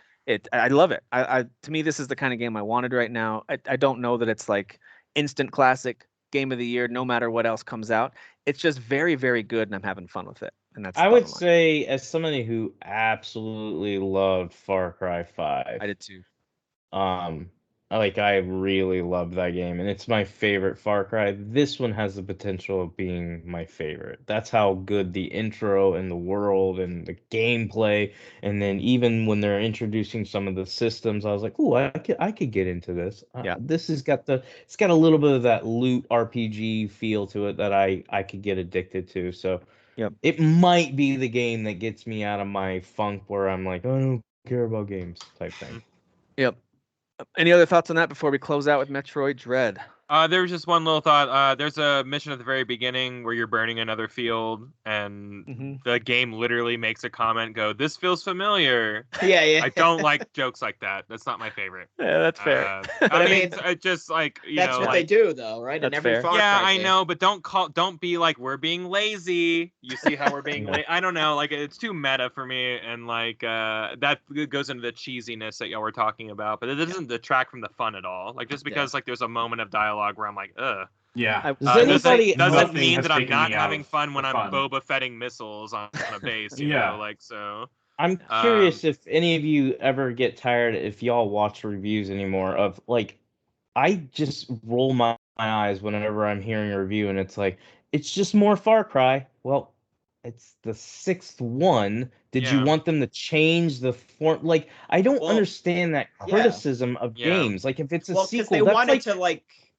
I love it. To me, this is the kind of game I wanted right now. I don't know that it's like instant classic game of the year, no matter what else comes out. It's just very, very good, and I'm having fun with it. And that's I would say, as somebody who absolutely loved Far Cry 5, I did too. I really loved that game, and it's my favorite Far Cry. This one has the potential of being my favorite. That's how good the intro and the world and the gameplay, and then even when they're introducing some of the systems, I was like, "Ooh, I could get into this." This has got it's got a little bit of that loot RPG feel to it that I could get addicted to. So, it might be the game that gets me out of my funk where I'm like, I don't care about games type thing. Yep. Any other thoughts on that before we close out with Metroid Dread? There was just one little thought. There's a mission at the very beginning where you're burning another field, and the game literally makes a comment, go, "This feels familiar." Yeah. I don't like jokes like that. That's not my favorite. Yeah, that's fair. I mean, it's just like, that's what they do, though, right? That's in every fair. Far yeah, Cry I game. know, but don't be like, we're being lazy. You see how we're being I don't know, like, it's too meta for me, and like that goes into the cheesiness that y'all were talking about, but it doesn't detract from the fun at all. Like, just because like there's a moment of dialogue where I'm like, Yeah. Doesn't mean that I'm not having fun when I'm Boba Fetting missiles on a base, you know, like, so. I'm curious if any of you ever get tired, if y'all watch reviews anymore, of like, I just roll my eyes whenever I'm hearing a review and it's like, it's just more Far Cry. Well, it's the 6th one. Did you want them to change the form? Like, I don't understand that criticism of games. Like, if it's a sequel, they wanted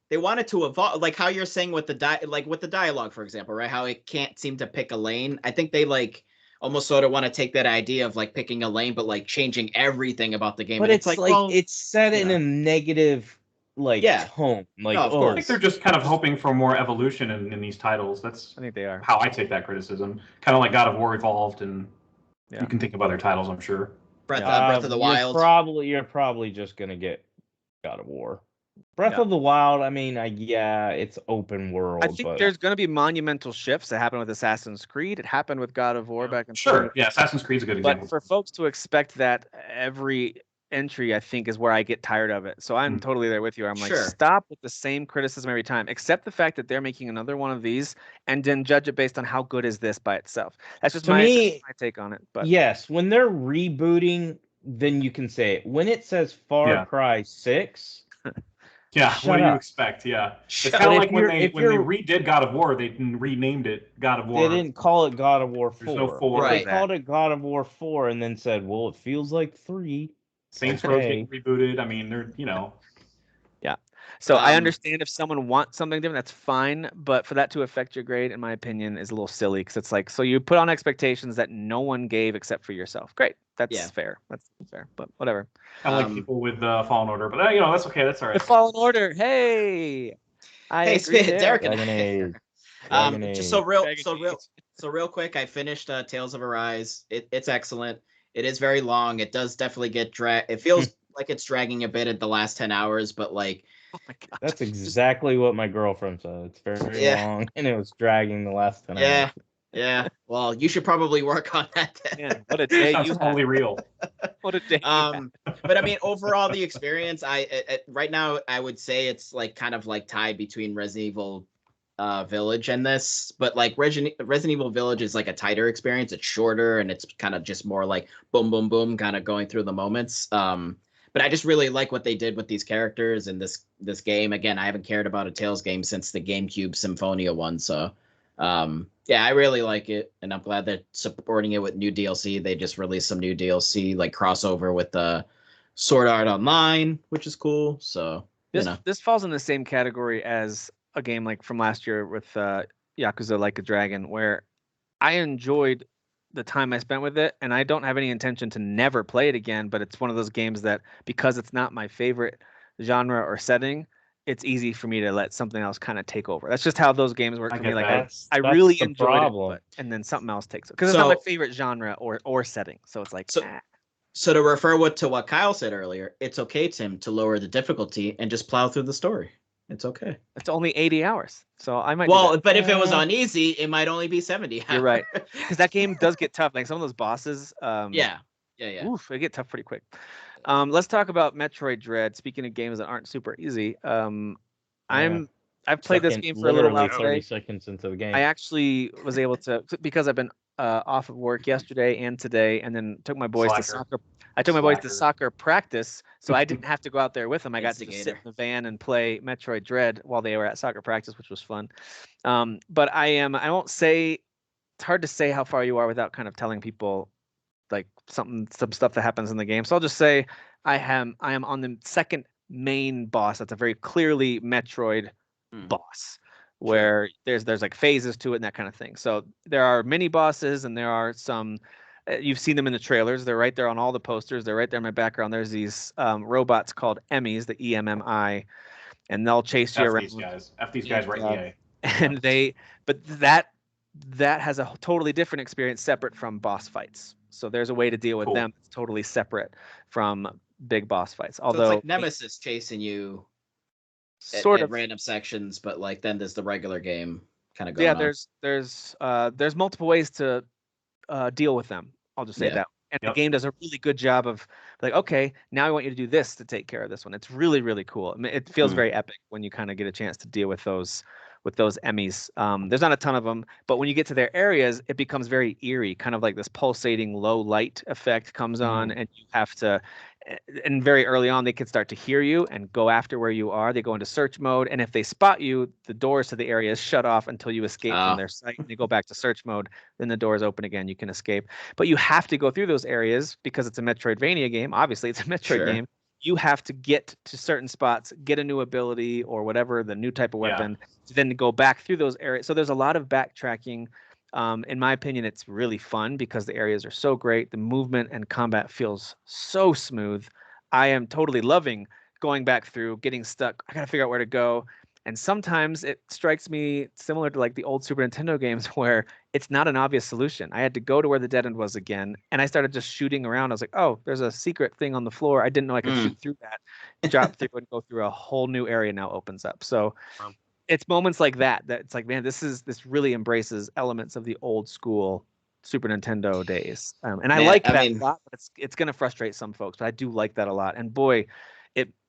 they wanted to evolve, like how you're saying with the dialogue, for example, right? How it can't seem to pick a lane. I think they like almost sort of want to take that idea of like picking a lane, but like changing everything about the game. But and it's like, it's set in a negative like tone. Like, No, of I course. think they're just kind of hoping for more evolution in these titles. That's I think they are. how I take that criticism. Kind of like God of War evolved, and Yeah. you can think of other titles, I'm sure. Breath of the You're Wild. probably just gonna get God of War. Breath of the Wild, I mean, it's open world. I think there's going to be monumental shifts that happened with Assassin's Creed. It happened with God of War back in Sure. Yeah, Assassin's Creed's a good example. But for folks to expect that every entry, I think, is where I get tired of it. So I'm totally there with you. I'm like, stop with the same criticism every time, except the fact that they're making another one of these and then judge it based on how good is this by itself. That's just my take on it. But yes, when they're rebooting, then you can say it. When it says Far Cry 6. Yeah, what do you expect? Yeah. It's kind of like when they redid God of War, they renamed it God of War. They didn't call it God of War 4. There's no 4. They called it God of War 4 and then said, well, it feels like 3. Saints Row getting rebooted. I mean, they're, Yeah. So I understand if someone wants something different, that's fine. But for that to affect your grade, in my opinion, is a little silly because it's like, so you put on expectations that no one gave except for yourself. Great. That's fair. That's fair. But whatever. Kind of like people with Fallen Order. But, that's okay. That's all right. The Fallen Order. Hey. Derek and So real quick, I finished Tales of Arise. It's excellent. It is very long. It does definitely get drag. It feels like it's dragging a bit at the last 10 hours, but like, oh my God. That's exactly what my girlfriend said. It's very long, and it was dragging the last 10 hours. Yeah. Well, you should probably work on that then. Yeah, what a day you totally real. What a day. But I mean, overall, the experience, right now, I would say it's like kind of like tied between Resident Evil Village and this, but like Resident Evil Village is like a tighter experience. It's shorter and it's kind of just more like boom, boom, boom, kind of going through the moments. But I just really like what they did with these characters in this game. Again, I haven't cared about a Tales game since the GameCube Symphonia one, so I really like it, and I'm glad they're supporting it with new DLC. They just released some new DLC, like crossover with the Sword Art Online, which is cool. So this falls in the same category as a game like from last year with Yakuza Like a Dragon, where I enjoyed the time I spent with it, and I don't have any intention to never play it again, but it's one of those games that, because it's not my favorite genre or setting, it's easy for me to let something else kind of take over. That's just how those games work for me. Like I really enjoyed it, and then something else takes it because it's not my favorite genre or setting. So it's like. So to refer to what Kyle said earlier, it's okay, Tim, to lower the difficulty and just plow through the story. It's okay. It's only 80 hours, so I might. Well, but if it was on easy, it might only be 70 hours. You're right, because that game does get tough. Like some of those bosses. Yeah. Oof, they get tough pretty quick. Let's talk about Metroid Dread. Speaking of games that aren't super easy, I've played this game for a little while. 30 seconds into the game. I actually was able to, because I've been off of work yesterday and today, and then took my boys to soccer. I took my boys to soccer practice, so I didn't have to go out there with them. I got to just sit in the van and play Metroid Dread while they were at soccer practice, which was fun. But I won't say, it's hard to say how far you are without kind of telling people like some stuff that happens in the game. So I'll just say I am on the second main boss. That's a very clearly Metroid boss, where there's like phases to it and that kind of thing. So there are mini bosses, and there are some. You've seen them in the trailers. They're right there on all the posters. They're right there in my background. There's these robots called Emmys, the EMMI, and they'll chase you around. These guys right in the A. And that has a totally different experience separate from boss fights. So there's a way to deal with them that's totally separate from big boss fights. Although it's like Nemesis chasing you sort at of random sections, but like then there's the regular game kind of going on. There's multiple ways to deal with them. I'll just say that. And the game does a really good job of like, okay, now I want you to do this to take care of this one. It's really, really cool. I mean, it feels very epic when you kind of get a chance to deal with those Emmys. There's not a ton of them, but when you get to their areas, it becomes very eerie, kind of like this pulsating low light effect comes on, and you have to, and very early on, they can start to hear you and go after where you are. They go into search mode, and if they spot you, the doors to the areas shut off until you escape from their sight. And they go back to search mode, then the doors open again, you can escape. But you have to go through those areas because it's a Metroidvania game. Obviously, it's a Metroid game. You have to get to certain spots, get a new ability or whatever, the new type of weapon, to then go back through those areas. So there's a lot of backtracking. In my opinion, it's really fun because the areas are so great. The movement and combat feels so smooth. I am totally loving going back through, getting stuck. I gotta figure out where to go. And sometimes it strikes me similar to like the old Super Nintendo games where it's not an obvious solution. I had to go to where the dead end was again, and I started just shooting around. I was like, oh, there's a secret thing on the floor. I didn't know I could shoot through that. Drop through and go through a whole new area now opens up. So it's moments like that it's like, man, this really embraces elements of the old school Super Nintendo days. And I like that a lot, but it's going to frustrate some folks, but I do like that a lot. And boy,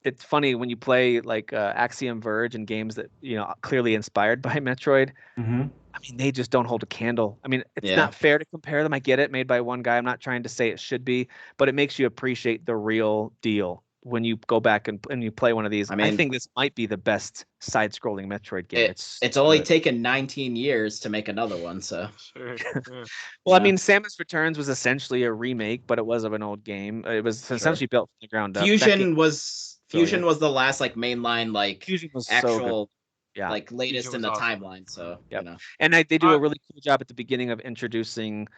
it's funny when you play like Axiom Verge and games that, you know, clearly inspired by Metroid. Mm-hmm. I mean, they just don't hold a candle. I mean, it's not fair to compare them. I get it, made by one guy. I'm not trying to say it should be, but it makes you appreciate the real deal when you go back and you play one of these. I mean, I think this might be the best side-scrolling Metroid game. It's only taken 19 years to make another one, so. Sure. Well, I mean, Samus Returns was essentially a remake, but it was of an old game. It was essentially built from the ground up. Fusion was the last like mainline like Fusion was actual so like latest in the timeline. So you know. And they do a really cool job at the beginning of introducing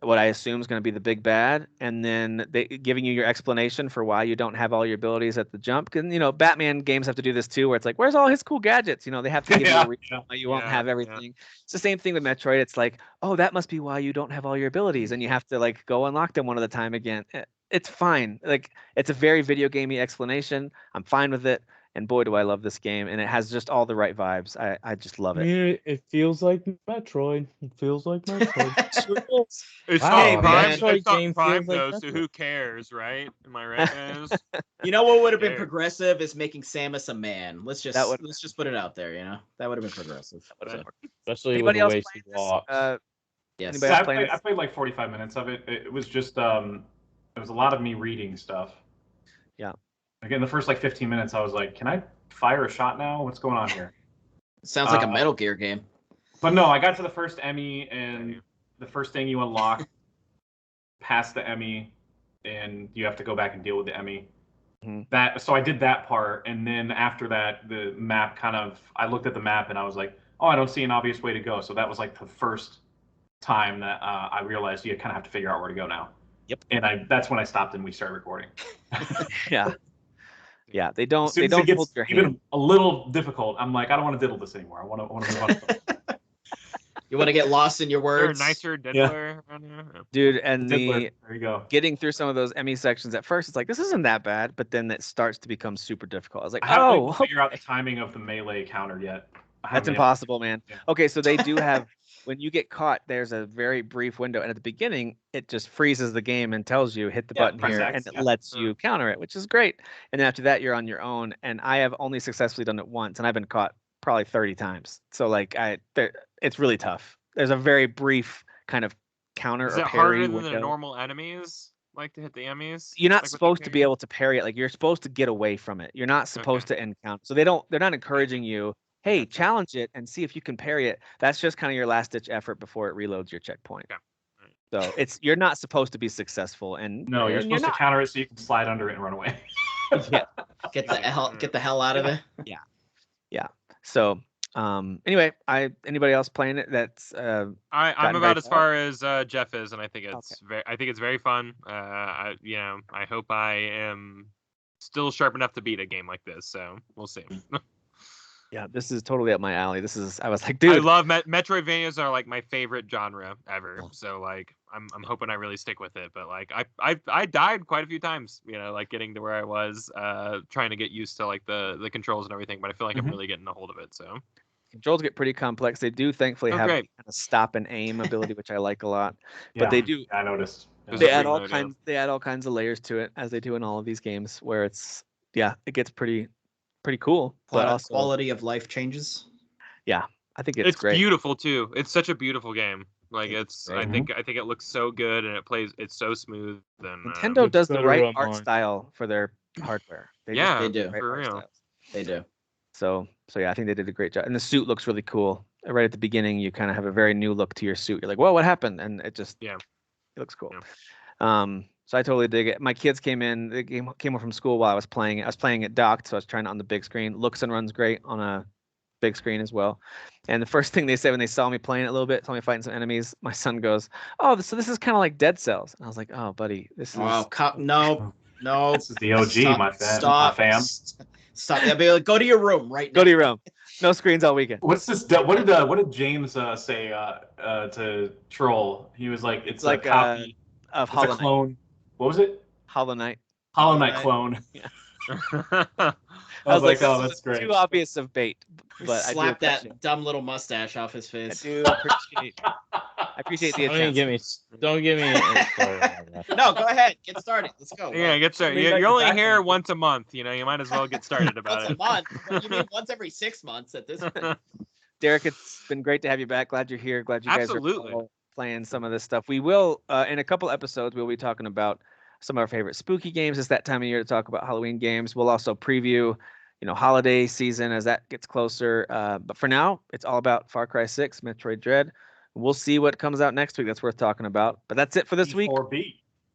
what I assume is going to be the big bad, and then they giving you your explanation for why you don't have all your abilities at the jump. Because, you know, Batman games have to do this too, where it's like, where's all his cool gadgets? You know, they have to give you a reason why you won't have everything. It's the same thing with Metroid. It's like, oh, that must be why you don't have all your abilities, and you have to like go unlock them one at a time again. It's fine. Like, it's a very video gamey explanation. I'm fine with it. And boy, do I love this game, and it has just all the right vibes. I just love it. I mean, it feels like Metroid. It feels like Metroid. It's Wow, not Prime, Metroid it's not game Prime feels like though, so Metroid. who cares, right? Am I right, guys? You know what would have been Yeah. progressive is making Samus a man. Let's just That would- let's just put it out there. You know, that would have been progressive. Especially Anybody with else the way playing she this? walks. Yes. Anybody else playing I this? played like 45 minutes of it. It was just it was a lot of me reading stuff. Yeah. Again, the first like 15 minutes, I was like, can I fire a shot now? What's going on here? Sounds like a Metal Gear game. But no, I got to the first Emmy, and the first thing you unlock past the Emmy, and you have to go back and deal with the Emmy. Mm-hmm. So I did that part, and then after that, the map I looked at the map and I was like, oh, I don't see an obvious way to go. So that was like the first time that I realized you kind of have to figure out where to go now. Yep. And that's when I stopped and we started recording. Yeah, they don't As soon as it gets hold your even hand. a little difficult, I'm like, I don't want to diddle this anymore. I want to move on. You want to get lost in your Is there a words? nicer diddler around here? Dude, and Diddler. There you go. getting through some of those Emmy sections at first, it's like, this isn't that bad, but then it starts to become super difficult. I was like, I haven't been able oh, to figure out the timing of the melee counter yet. that's impossible, man. Yeah. Okay, so they do have, when you get caught, there's a very brief window, and at the beginning, it just freezes the game and tells you, hit the button press here, X, and it lets you counter it, which is great. And then after that, you're on your own, and I have only successfully done it once, and I've been caught probably 30 times. So, like, it's really tough. There's a very brief kind of counter Is or it parry harder than window. the normal enemies? Like to hit the Emmys? You're not Like with the supposed to be game? able to parry it. Like, you're supposed to get away from it. You're not supposed to encounter. So they're not encouraging you, hey, challenge it and see if you can parry it. That's just kind of your last ditch effort before it reloads your checkpoint. Okay. So you're not supposed to be successful, and No, you're and supposed to not. counter it so you can slide under it and run away. Yeah. Get the hell out of there. So anyway, anybody else playing it that's I'm gotten about very as far? far as Jeff is, and I think it's very fun. I hope I am still sharp enough to beat a game like this. So we'll see. Yeah, this is totally up my alley. I was like, I dude, love Metroidvanias are like my favorite genre ever. So like I'm hoping I really stick with it. But like I died quite a few times, you know, like getting to where I was, trying to get used to like the controls and everything. But I feel like I'm really getting a hold of it. So controls get pretty complex. They do thankfully have great. kind of stop and aim ability, which I like a lot. But they do I noticed. There's they a add free all mode, kinds they add all kinds of layers to it, as they do in all of these games, where it gets pretty cool. But also, Quality of life changes. I think it's great. beautiful too. It's such a beautiful game. Like It's I great. think it looks so good and it's so smooth. And Nintendo Looks does the better right on art mine. style for their hardware. Yeah, They do. the right for art real. styles. They do. So yeah, I think they did a great job. And the suit looks really cool. Right at the beginning, you kind of have a very new look to your suit. You're like, whoa, what happened? And it looks cool. Yeah. So I totally dig it. My kids came in. They came home from school while I was playing it. I was playing it docked, so I was trying it on the big screen. Looks and runs great on a big screen as well. And the first thing they said when they saw me playing it a little bit, saw me fighting some enemies, my son goes, "Oh, so this is kind of like Dead Cells." And I was like, "Oh, buddy, this is Oh, no. No, This is the OG, stop, my fam. stop, My fam. stop. I'll be like, go to your room right now. Go to your room. No screens all weekend. What's this? What did James say to Troll? He was like, it's like a copy of it's Hollow a Knight. clone. What was it? Hollow Knight. Hollow Knight clone. Yeah. I was like, oh, that's great. Too obvious of bait, but Slap I that dumb little mustache off his face. I do appreciate. I appreciate the attempt. Don't give me. No, go ahead. Get started. Let's go. Yeah, get started. You're only here once a month. You might as well get started about Once it. a month? What, you mean once every 6 months at this point? Derek, it's been great to have you back. Glad you're here. Glad you guys Absolutely. are playing some of this stuff. We will, in a couple episodes, we'll be talking about some of our favorite spooky games. It's that time of year to talk about Halloween games. We'll also preview, holiday season as that gets closer. But for now, it's all about Far Cry 6, Metroid Dread. We'll see what comes out next week. That's worth talking about. But that's it for this week. E4B.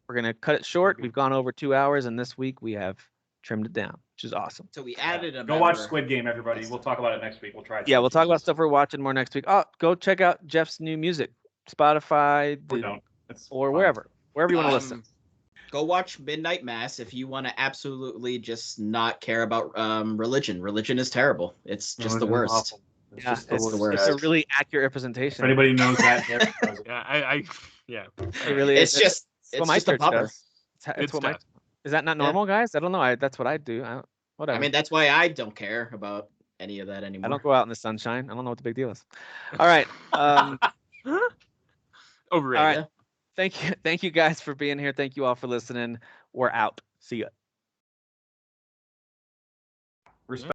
We're going to cut it short. We've gone over 2 hours, and this week we have trimmed it down, which is awesome. So we added a Go watch Squid Game, everybody. We'll talk about it next week. We'll try it. Yeah, we'll talk about stuff we're watching more next week. Oh, go check out Jeff's new music, Spotify, or wherever you want to listen. Go watch Midnight Mass if you want to absolutely just not care about religion. Religion is terrible. It's just the worst. It's Yeah, just the worst. It's a really accurate representation. If anybody knows that, Yeah, It really is. It's what my just a church bummer. does. It's what is that not normal, guys? I don't know. That's what I do. Whatever. I mean, that's why I don't care about any of that anymore. I don't go out in the sunshine. I don't know what the big deal is. All right. Overrated. All right. Thank you guys for being here. Thank you all for listening. We're out. See ya. Respect.